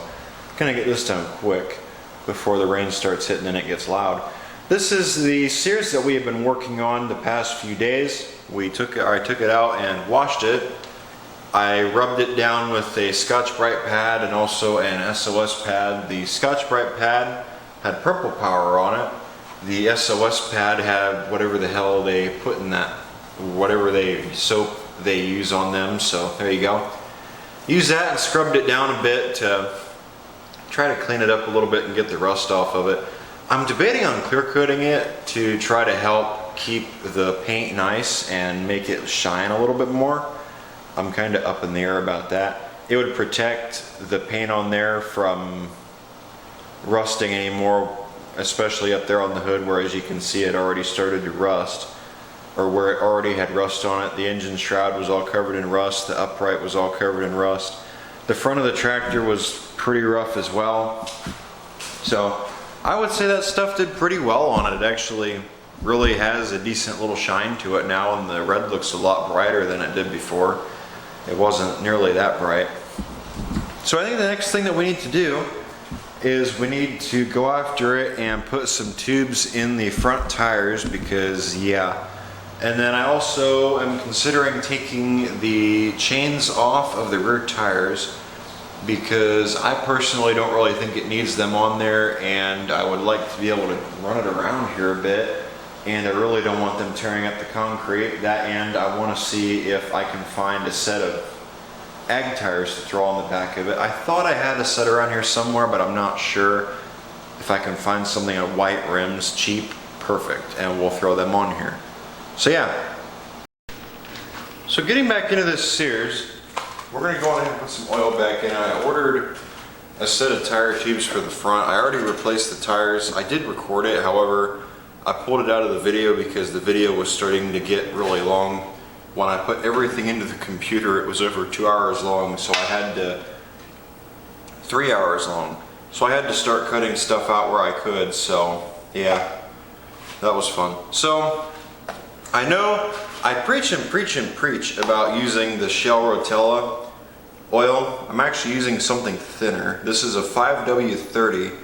I'm gonna get this done quick before the rain starts hitting and it gets loud. This is the Sears that we have been working on the past few days. I took it out and washed it. I rubbed it down with a Scotch-Brite pad and also an SOS pad. The Scotch-Brite pad had purple power on it. The SOS pad had whatever the hell they put in that, whatever soap they use on them, so there you go. Used that and scrubbed it down a bit to try to clean it up a little bit and get the rust off of it. I'm debating on clear coating it to try to help keep the paint nice and make it shine a little bit more. I'm kind of up in the air about that. It would protect the paint on there from rusting anymore, especially up there on the hood where, as you can see, it already started to rust, or where it already had rust on it. The engine shroud was all covered in rust. The upright was all covered in rust. The front of the tractor was pretty rough as well. So I would say that stuff did pretty well on it. It actually really has a decent little shine to it now, and the red looks a lot brighter than it did before. It wasn't nearly that bright. So I think the next thing that we need to do is we need to go after it and put some tubes in the front tires, because yeah. And then I also am considering taking the chains off of the rear tires, because I personally don't really think it needs them on there, and I would like to be able to run it around here a bit, and I really don't want them tearing up the concrete. That end, I want to see if I can find a set of ag tires to throw on the back of it. I thought I had a set around here somewhere, but I'm not sure. If I can find something on white rims, cheap, perfect, and we'll throw them on here. So yeah. So getting back into this Sears, we're going to go ahead and put some oil back in. I ordered a set of tire tubes for the front. I already replaced the tires. I did record it, however, I pulled it out of the video because the video was starting to get really long. When I put everything into the computer, it was over 2 hours long, so I had to, 3 hours long. So I had to start cutting stuff out where I could, so yeah, that was fun. So I know I preach and preach and preach about using the Shell Rotella oil. I'm actually using something thinner. This is a 5W30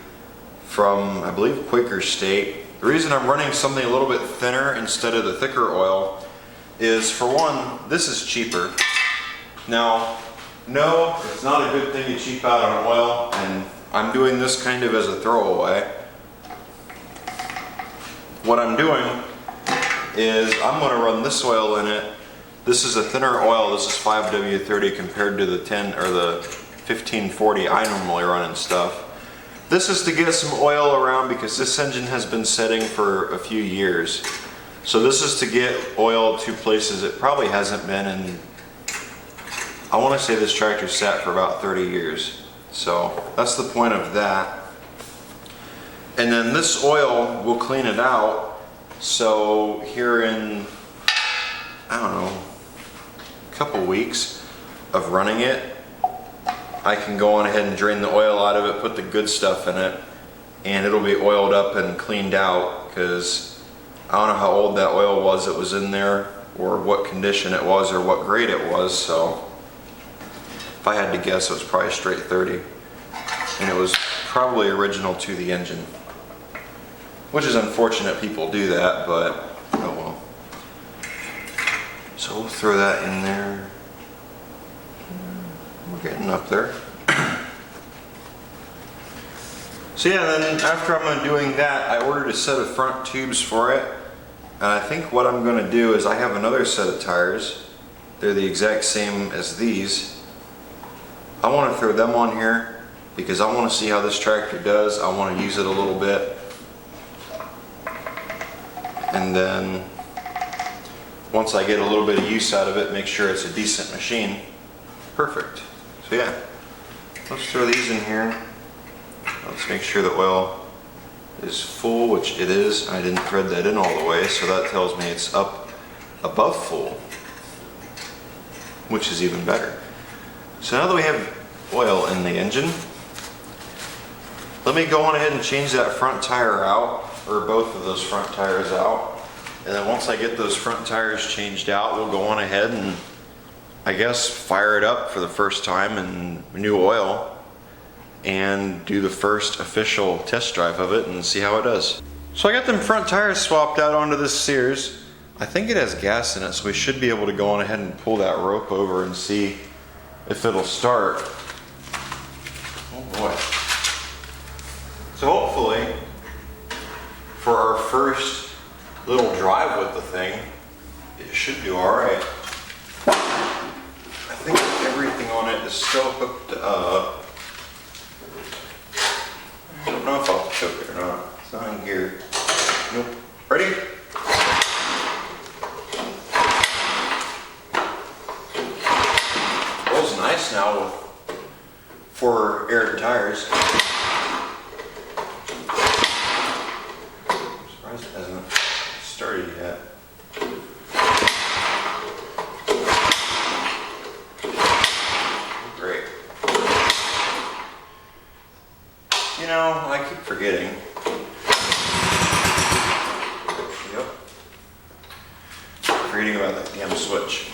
from, I believe, Quaker State. The reason I'm running something a little bit thinner instead of the thicker oil is, for one, this is cheaper. Now, no, it's not a good thing to cheap out on oil, and I'm doing this kind of as a throwaway. What I'm doing is I'm going to run this oil in it. This is a thinner oil. This is 5W30 compared to the 10 or the 1540 I normally run and stuff. This is to get some oil around because this engine has been setting for a few years. So this is to get oil to places it probably hasn't been in. I want to say this tractor sat for about 30 years. So that's the point of that. And then this oil will clean it out. So here in, I don't know, a couple weeks of running it, I can go on ahead and drain the oil out of it, put the good stuff in it, and it'll be oiled up and cleaned out, because I don't know how old that oil was that was in there, or what condition it was, or what grade it was. So if I had to guess, it was probably straight 30, and it was probably original to the engine, which is unfortunate people do that, but oh well. So we'll throw that in there. We're getting up there. So yeah, then after I'm doing that, I ordered a set of front tubes for it. And I think what I'm going to do is, I have another set of tires. They're the exact same as these. I want to throw them on here because I want to see how this tractor does. I want to use it a little bit. And then once I get a little bit of use out of it, make sure it's a decent machine. Perfect. So yeah, let's throw these in here. Let's make sure the oil is full, which it is. I didn't thread that in all the way, so that tells me it's up above full, which is even better. So now that we have oil in the engine, let me go on ahead and change that front tire out, or both of those front tires out. And then once I get those front tires changed out, we'll go on ahead and I guess, fire it up for the first time in new oil and do the first official test drive of it and see how it does. So I got them front tires swapped out onto this Sears. I think it has gas in it, so we should be able to go on ahead and pull that rope over and see if it'll start. Oh boy. So hopefully, for our first little drive with the thing, it should do alright. I think everything on it is still hooked up. I don't know if I'll choke it or not. It's not in gear. Nope. Ready? Rolls nice now with 4 aired tires. I'm surprised it hasn't started yet. Great. You know, I keep forgetting. Yep. Forgetting about that damn switch.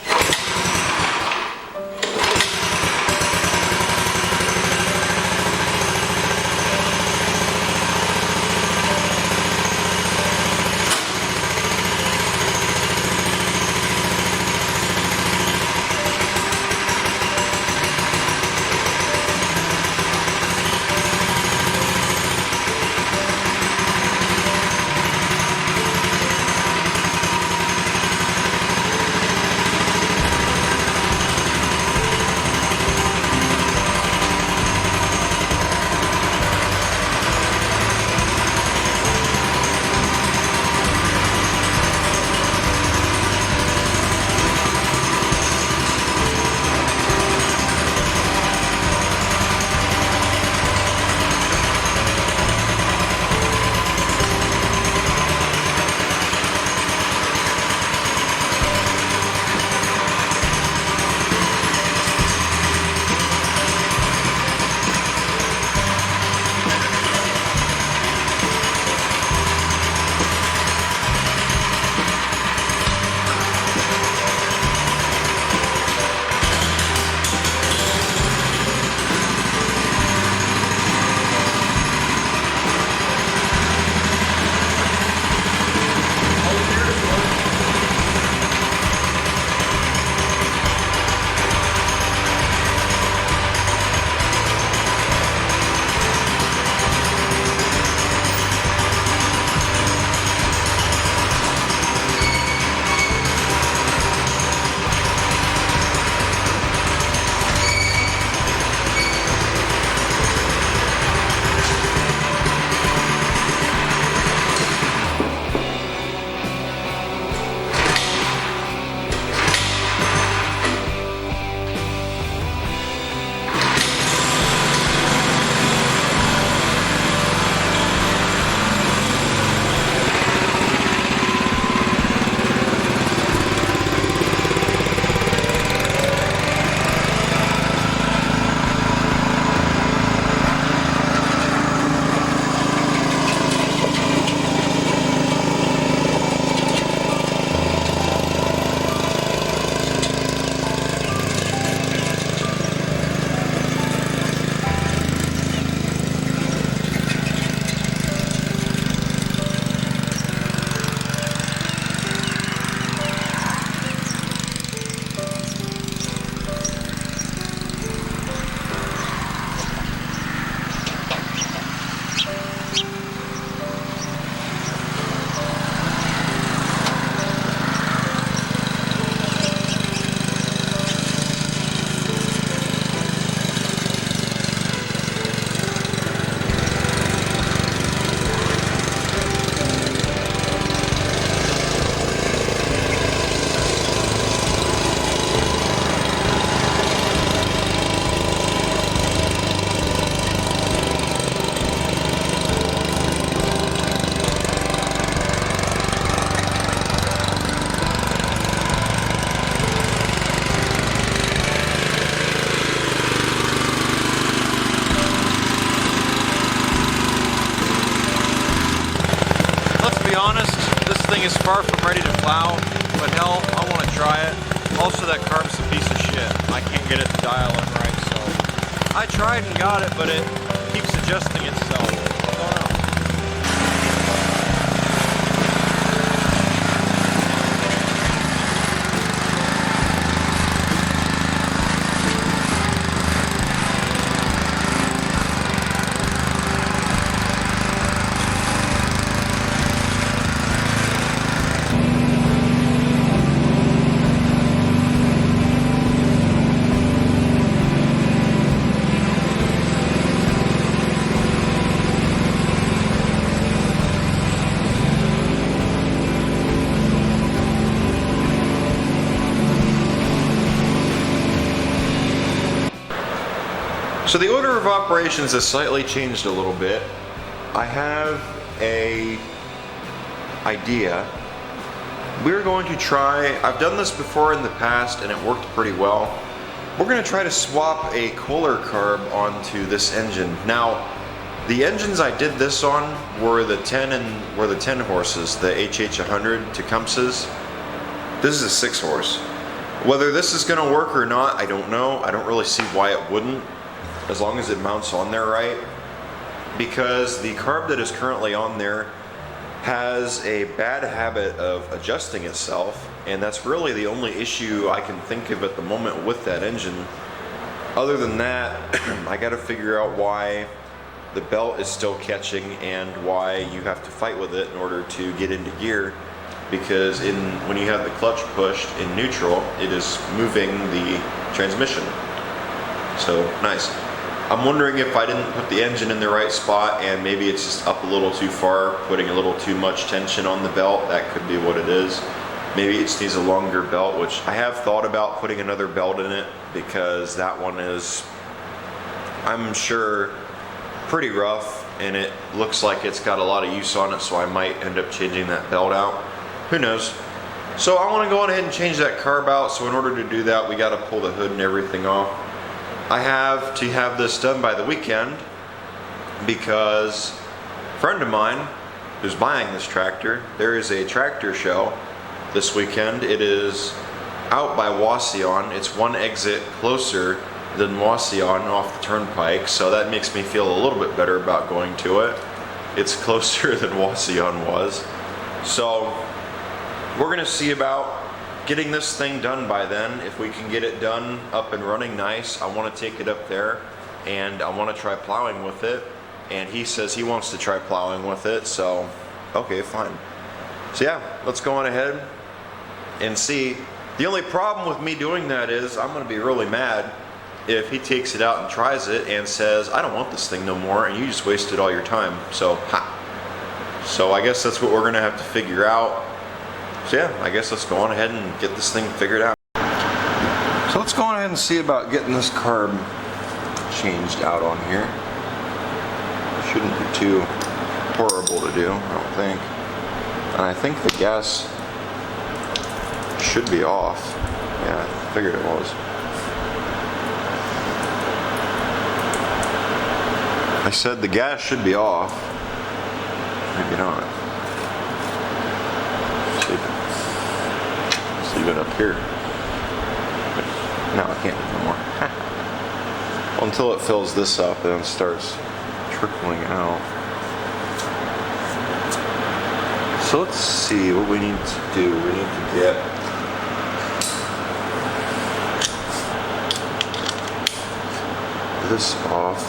Is far from ready to plow, but hell, I want to try it. Also, that carb's a piece of shit. I can't get it to dial in right, so I tried and got it, but it keeps adjusting itself. I don't know. So the order of operations has slightly changed a little bit. I have a idea. We're going to try, I've done this before in the past and it worked pretty well. We're going to try to swap a Kohler carb onto this engine. Now, the engines I did this on were the 10 horses, the HH100 Tecumsehs. This is a 6 horse. Whether this is going to work or not, I don't know. I don't really see why it wouldn't, as long as it mounts on there right, because the carb that is currently on there has a bad habit of adjusting itself, and that's really the only issue I can think of at the moment with that engine. Other than that, I got to figure out why the belt is still catching and why you have to fight with it in order to get into gear, because when you have the clutch pushed in neutral, it is moving the transmission. So nice. I'm wondering if I didn't put the engine in the right spot and maybe it's just up a little too far, putting a little too much tension on the belt. That could be what it is. Maybe it just needs a longer belt, which I have thought about putting another belt in it, because that one is, I'm sure, pretty rough, and it looks like it's got a lot of use on it, so I might end up changing that belt out. Who knows? So I want to go on ahead and change that carb out. So in order to do that, we got to pull the hood and everything off. I have to have this done by the weekend because a friend of mine who's buying this tractor, there is a tractor show this weekend. It is out by Wauseon. It's one exit closer than Wauseon off the turnpike, so that makes me feel a little bit better about going to it. It's closer than Wauseon was. So we're gonna see about getting this thing done by then. If we can get it done up and running nice, I want to take it up there and I want to try plowing with it, and he says he wants to try plowing with it, so okay, fine. So yeah, let's go on ahead and see. The only problem with me doing that is I'm going to be really mad if he takes it out and tries it and says, I don't want this thing no more, and you just wasted all your time. So so I guess that's what we're going to have to figure out. So yeah, I guess let's go on ahead and get this thing figured out. So let's go on ahead and see about getting this carb changed out on here. Shouldn't be too horrible to do, I don't think. And I think the gas should be off. Yeah, I figured it was. I said the gas should be off. Maybe not. Leave it up here. No, I can't no more. Well, until it fills this up and it starts trickling out. So let's see what we need to do. We need to get this off.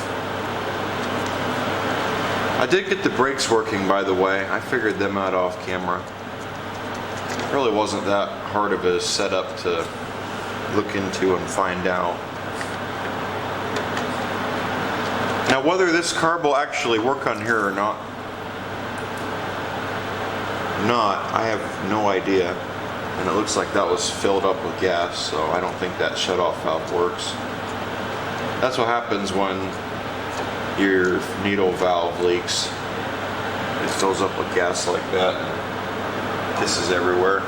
I did get the brakes working, by the way. I figured them out off camera. It really wasn't that hard of a setup to look into and find out. Now, whether this carb will actually work on here or not, I have no idea. And it looks like that was filled up with gas, so I don't think that shut-off valve works. That's what happens when your needle valve leaks. It fills up with gas like that and pisses everywhere.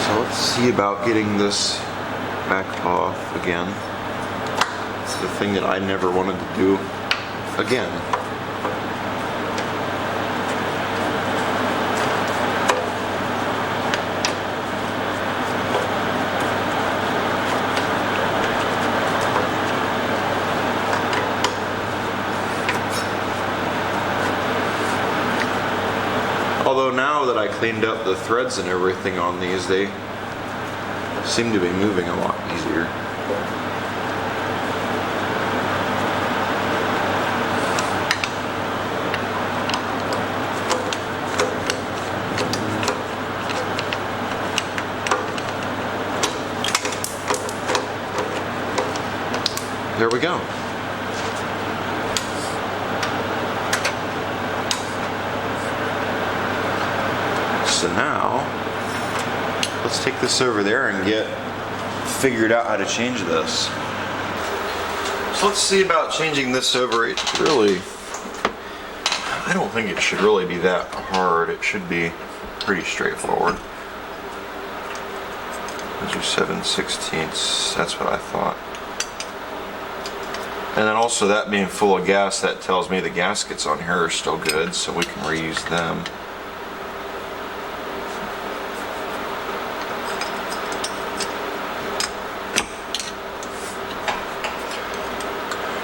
So let's see about getting this back off again. It's the thing that I never wanted to do again. cleaned up the threads and everything on these, they seem to be moving a lot easier. There we go. So now, let's take this over there and get figured out how to change this. So let's see about changing this over. It really, I don't think it should really be that hard. It should be pretty straightforward. Those are 7/16, that's what I thought. And then also that being full of gas, that tells me the gaskets on here are still good, so we can reuse them.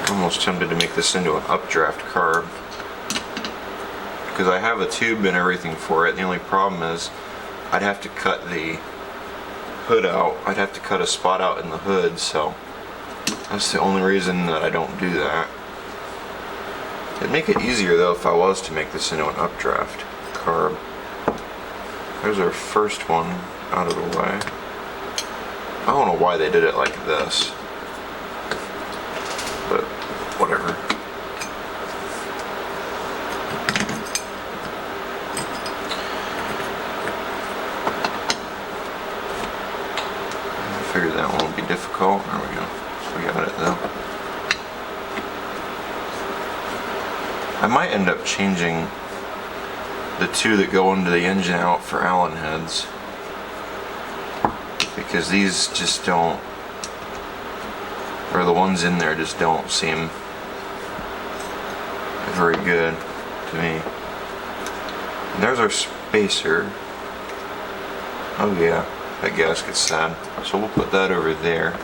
I'm almost tempted to make this into an updraft carb, because I have a tube and everything for it. The only problem is I'd have to cut the hood out. I'd have to cut a spot out in the hood, so that's the only reason that I don't do that. It'd make it easier though if I was to make this into an updraft carb. There's our first one out of the way. I don't know why they did it like this, but whatever. I figured that one would be difficult. There we go. We got it though. I might end up changing the two that go into the engine out for Allen heads, because these just don't, or the ones in there just don't seem very good to me. And there's our spacer. Oh yeah, that gasket's sad. So we'll put that over there.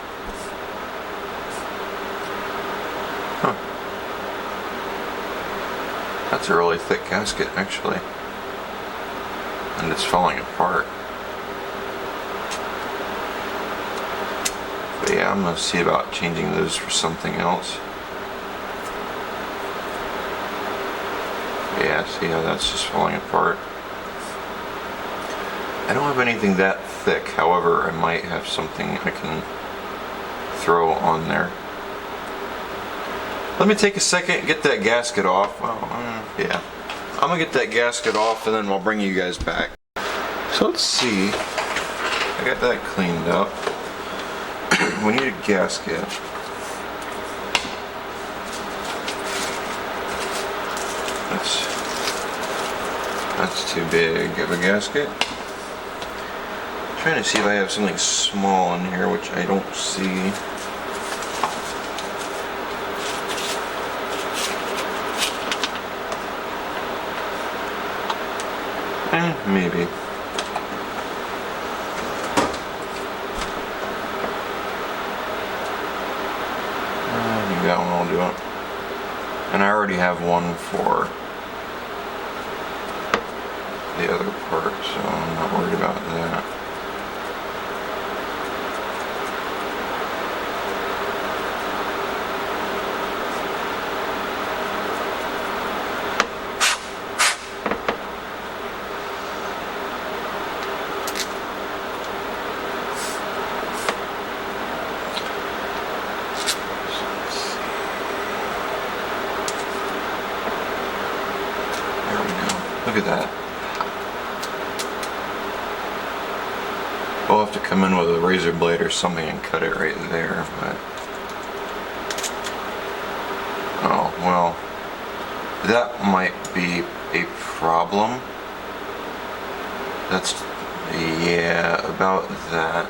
That's a really thick gasket, actually. And it's falling apart. But yeah, I'm gonna see about changing those for something else. Yeah, see how that's just falling apart? I don't have anything that thick, however, I might have something I can throw on there. Let me take a second, get that gasket off. Well, yeah. I'm gonna get that gasket off and then I'll bring you guys back. So let's see. I got that cleaned up. We need a gasket. That's too big of a gasket. I'm trying to see if I have something small in here, which I don't see. Maybe. I think that one will do it. And I already have one for the other part, so I'm not worried about that. Look at that. We'll have to come in with a razor blade or something and cut it right there, but... Oh, well, that might be a problem. That's, yeah, about that.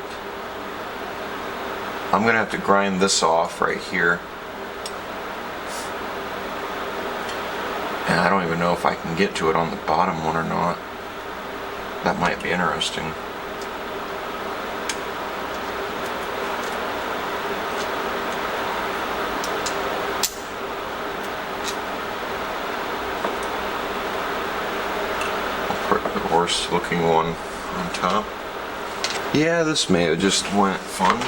I'm gonna have to grind this off right here. And I don't even know if I can get to it on the bottom one or not. That might be interesting. I'll put the worse looking one on top. Yeah, this may have just went fun.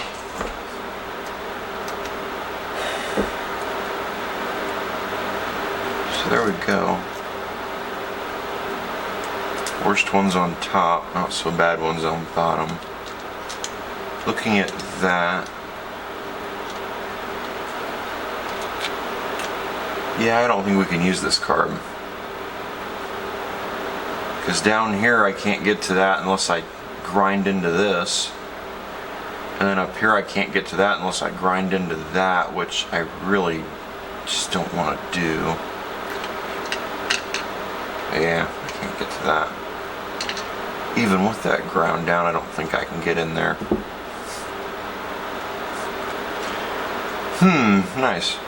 So there we go. Worst one's on top, not so bad one's on bottom. Looking at that, yeah, I don't think we can use this carb. Because down here I can't get to that unless I grind into this. And then up here I can't get to that unless I grind into that, which I really just don't want to do. Yeah, I can't get to that. Even with that ground down, I don't think I can get in there. Nice.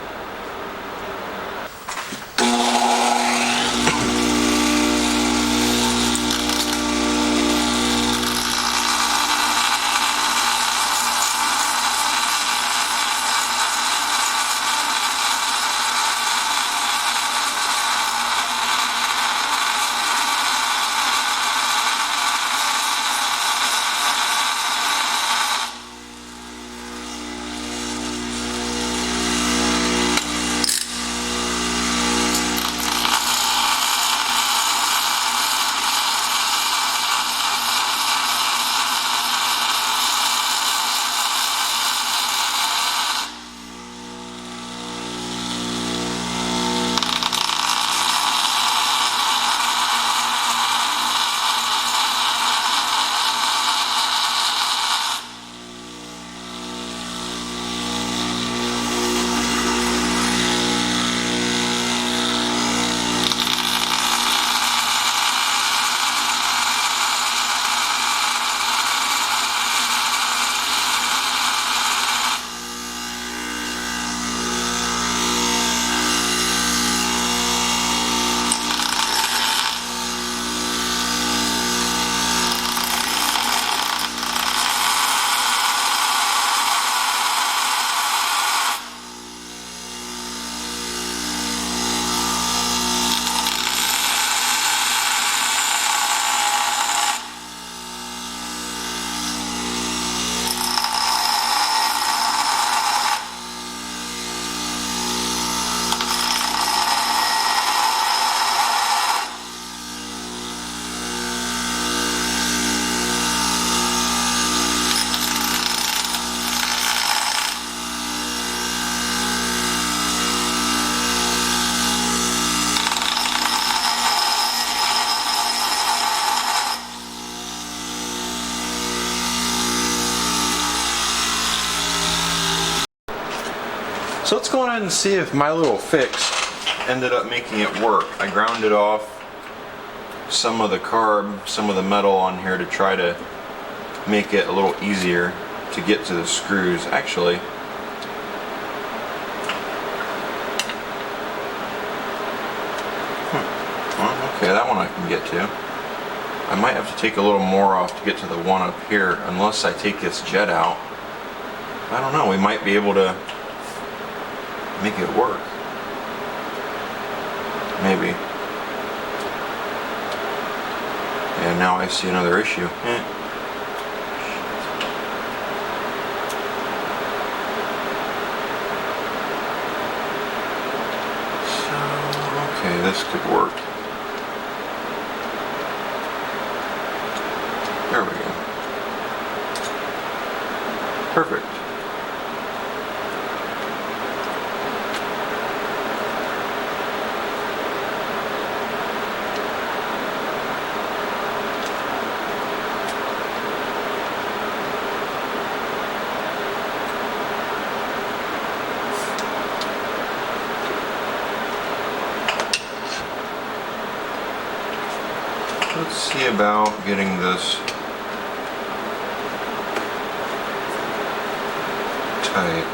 So let's go ahead and see if my little fix ended up making it work. I grounded off some of the carb, some of the metal on here to try to make it a little easier to get to the screws. Actually, well, okay, that one I can get to. I might have to take a little more off to get to the one up here, unless I take this jet out. I don't know, we might be able to make it work. Maybe. And now I see another issue. So, okay, this could work. There we go. Perfect. Let's see about getting this tight.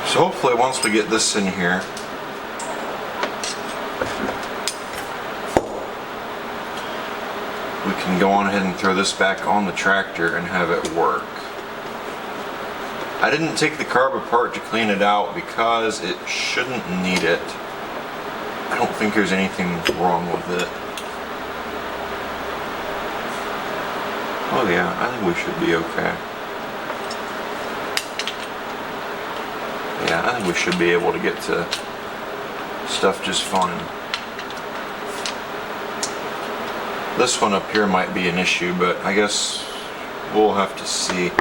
So hopefully once we get this in here, we can go on ahead and throw this back on the tractor and have it work. I didn't take the carb apart to clean it out because it shouldn't need it. I don't think there's anything wrong with it. Oh yeah, I think we should be okay. Yeah, I think we should be able to get to stuff just fine. This one up here might be an issue, but I guess we'll have to see.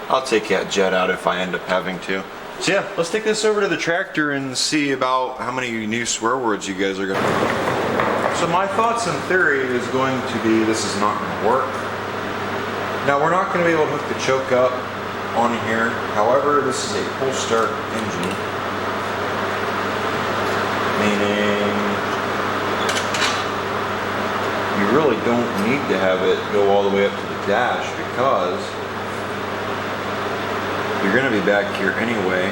I'll take that jet out if I end up having to. So yeah, let's take this over to the tractor and see about how many new swear words you guys are gonna. So my thoughts and theory is going to be this is not gonna work. Now we're not gonna be able to hook the choke up on here. However, this is a pull start engine, meaning you really don't need to have it go all the way up to the dash because you're going to be back here anyway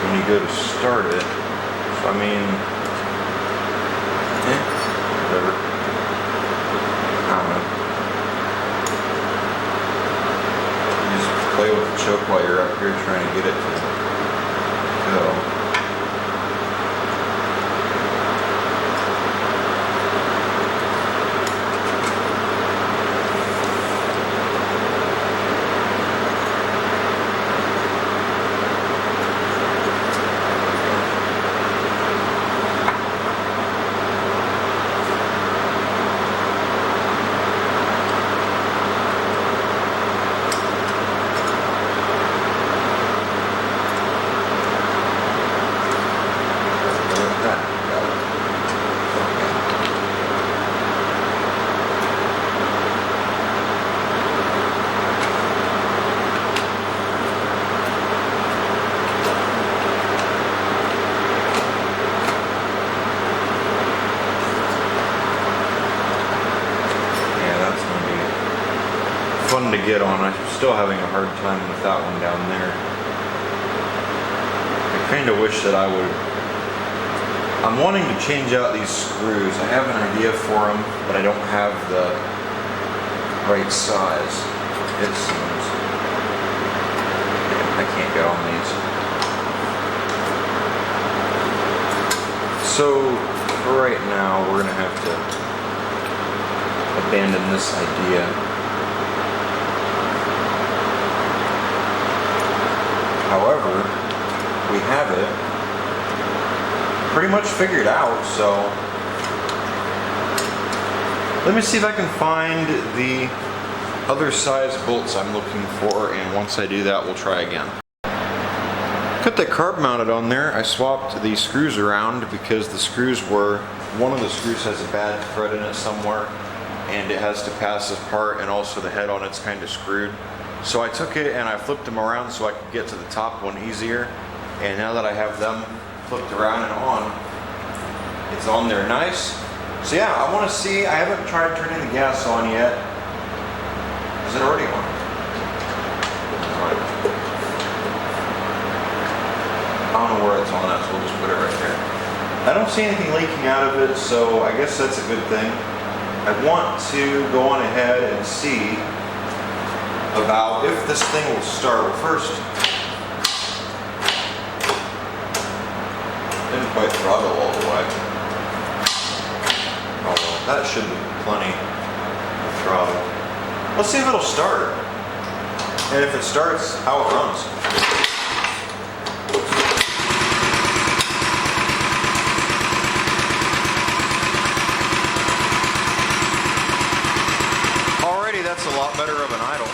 when you go to start it. So I mean, whatever. I don't know. You just play with the choke while you're up here trying to get it to go. Fun to get on. I'm still having a hard time with that one down there. I kind of wish that I would. I'm wanting to change out these screws. I have an idea for them, but I don't have the right size. It seems. I can't get on these. So for right now, we're gonna have to abandon this idea. However, we have it pretty much figured out, so let me see if I can find the other size bolts I'm looking for, and once I do that, we'll try again. Got the carb mounted on there. I swapped the screws around because the screws were, one of the screws has a bad thread in it somewhere, and it has to pass this part, and also the head on it's kind of screwed. So I took it and I flipped them around so I could get to the top one easier. And now that I have them flipped around and on, it's on there nice. So yeah, I want to see, I haven't tried turning the gas on yet. Is it already on? I don't know where it's on at, so we'll just put it right there. I don't see anything leaking out of it, so I guess that's a good thing. I want to go on ahead and see about if this thing will start. Well, first, didn't quite throttle all the way. Oh well, that should be plenty of throttle. Let's see if it'll start. And if it starts, how it runs. Already that's a lot better of an idle.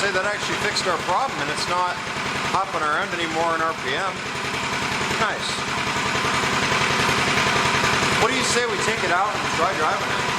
say that actually fixed our problem and it's not hopping around anymore in RPM. Nice. What do you say we take it out and try driving it?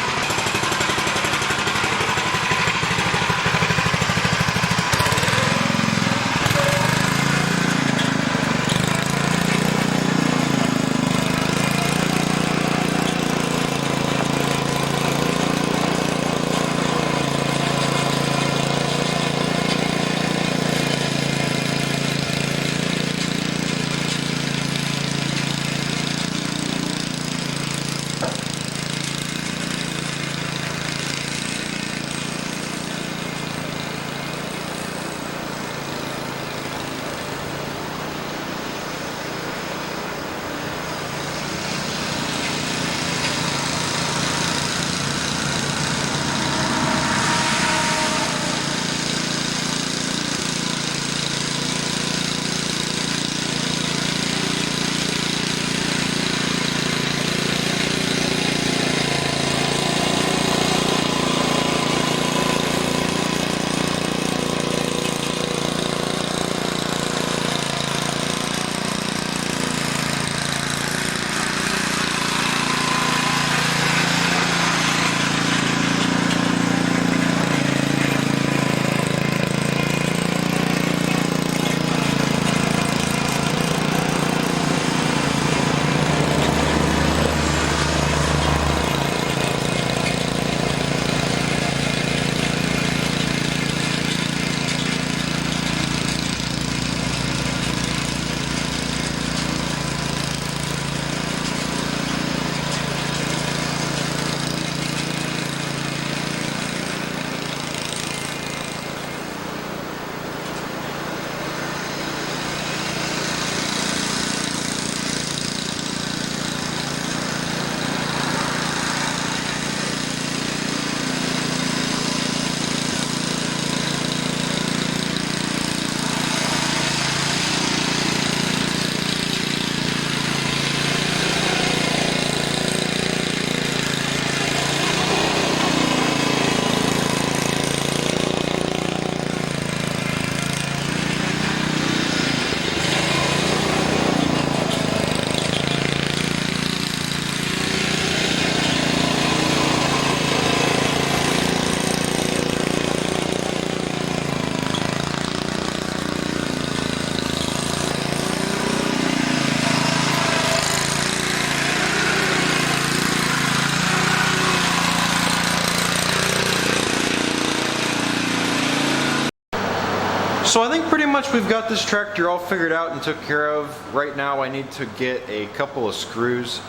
So I think pretty much we've got this tractor all figured out and took care of. Right now I need to get a couple of screws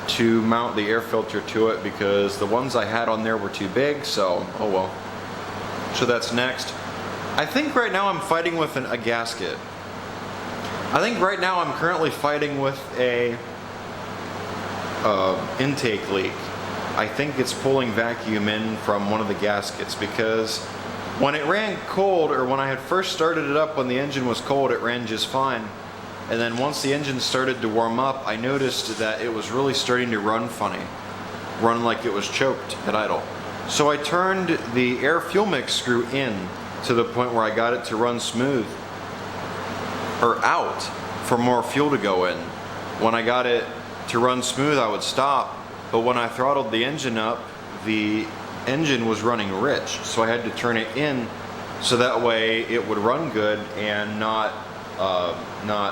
to mount the air filter to it because the ones I had on there were too big, so oh well. So that's next. I think right now I'm fighting with a gasket. I think right now I'm currently fighting with a intake leak. I think it's pulling vacuum in from one of the gaskets because when it ran cold, or when I had first started it up when the engine was cold, it ran just fine. And then once the engine started to warm up, I noticed that it was really starting to run funny. Run like it was choked at idle. So I turned the air fuel mix screw in to the point where I got it to run smooth. Or out for more fuel to go in. When I got it to run smooth, I would stop. But when I throttled the engine up, the engine was running rich, so I had to turn it in so that way it would run good and not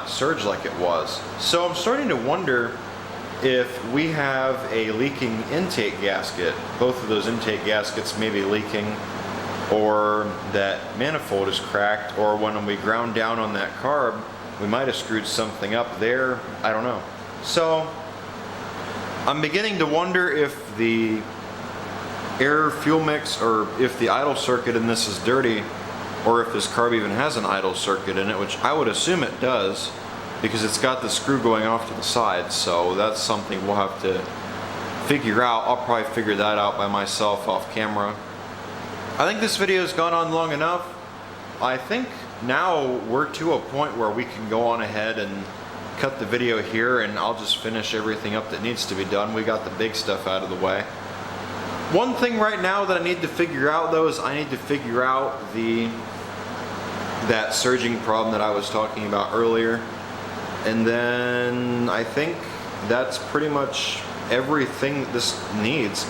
surge like it was. So I'm starting to wonder if we have a leaking intake gasket. Both of those intake gaskets may be leaking, or that manifold is cracked, or when we ground down on that carb, we might have screwed something up there. I don't know. So I'm beginning to wonder if the air fuel mix, or if the idle circuit in this is dirty, or if this carb even has an idle circuit in it, which I would assume it does because it's got the screw going off to the side. So that's something we'll have to figure out. I'll probably figure that out by myself off camera. I think this video has gone on long enough. I think now we're to a point where we can go on ahead and cut the video here, and I'll just finish everything up that needs to be done. We got the big stuff out of the way. One thing right now that I need to figure out though is I need to figure out the that surging problem that I was talking about earlier. And then I think that's pretty much everything that this needs.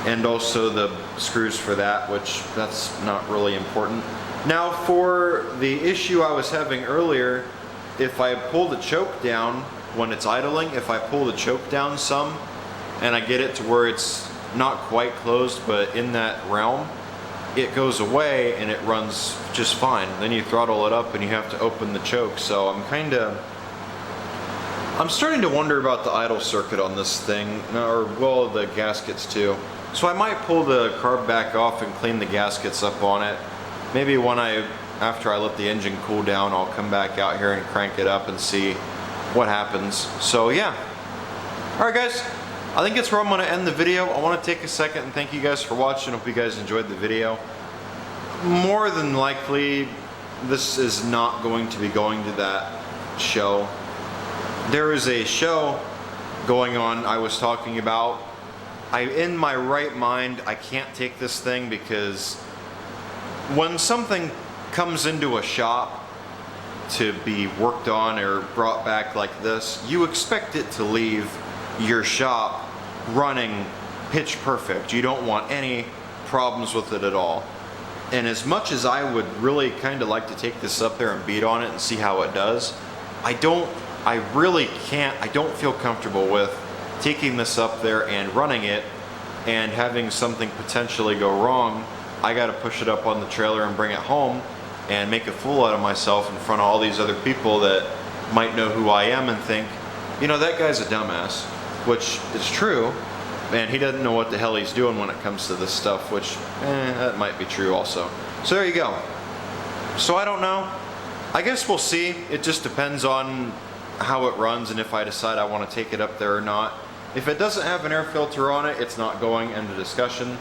And also the screws for that, which that's not really important. Now for the issue I was having earlier, if I pull the choke down when it's idling, if I pull the choke down some and I get it to where it's not quite closed but in that realm, it goes away and it runs just fine. Then you throttle it up and you have to open the choke. So I'm starting to wonder about the idle circuit on this thing, or well, the gaskets too. So I might pull the carb back off and clean the gaskets up on it. Maybe after I let the engine cool down, I'll come back out here and crank it up and see what happens. So yeah. Alright guys, I think that's where I'm going to end the video. I want to take a second and thank you guys for watching. Hope you guys enjoyed the video. More than likely, this is not going to be going to that show. There is a show going on I was talking about. In my right mind, I can't take this thing because when something comes into a shop to be worked on or brought back like this, you expect it to leave your shop running pitch perfect. You don't want any problems with it at all. And as much as I would really kind of like to take this up there and beat on it and see how it does, I really can't, I don't feel comfortable with taking this up there and running it and having something potentially go wrong. I gotta push it up on the trailer and bring it home and make a fool out of myself in front of all these other people that might know who I am and think, you know, that guy's a dumbass, which is true, and he doesn't know what the hell he's doing when it comes to this stuff, which, that might be true also. So there you go. So I don't know. I guess we'll see. It just depends on how it runs and if I decide I want to take it up there or not. If it doesn't have an air filter on it, it's not going into discussion.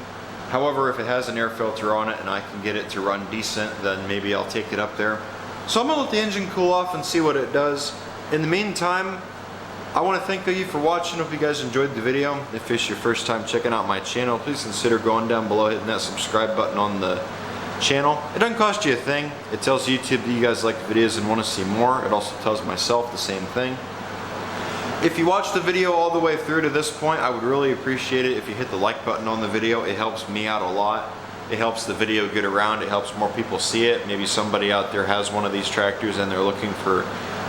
However, if it has an air filter on it and I can get it to run decent, then maybe I'll take it up there. So I'm going to let the engine cool off and see what it does. In the meantime, I want to thank you for watching. Hope you guys enjoyed the video. If it's your first time checking out my channel, please consider going down below, hitting that subscribe button on the channel. It doesn't cost you a thing. It tells YouTube that you guys like the videos and want to see more. It also tells myself the same thing. If you watched the video all the way through to this point, I would really appreciate it if you hit the like button on the video. It helps me out a lot. It helps the video get around. It helps more people see it. Maybe somebody out there has one of these tractors and they're looking for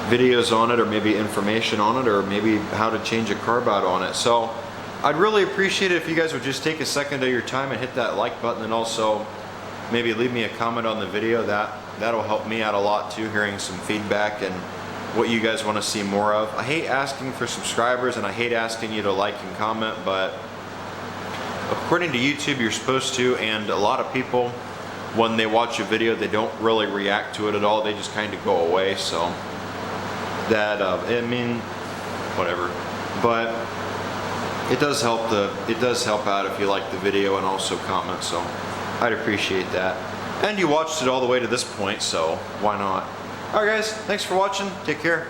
videos on it, or maybe information on it, or maybe how to change a carb out on it. So I'd really appreciate it if you guys would just take a second of your time and hit that like button, and also maybe leave me a comment on the video. That'll help me out a lot too, hearing some feedback and what you guys want to see more of. I hate asking for subscribers and I hate asking you to like and comment, but according to YouTube you're supposed to, and a lot of people, when they watch a video, they don't really react to it at all. They just kind of go away. So that I mean, whatever. But it does help out if you like the video and also comment. So I'd appreciate that. And you watched it all the way to this point, so why not? Alright guys, thanks for watching. Take care.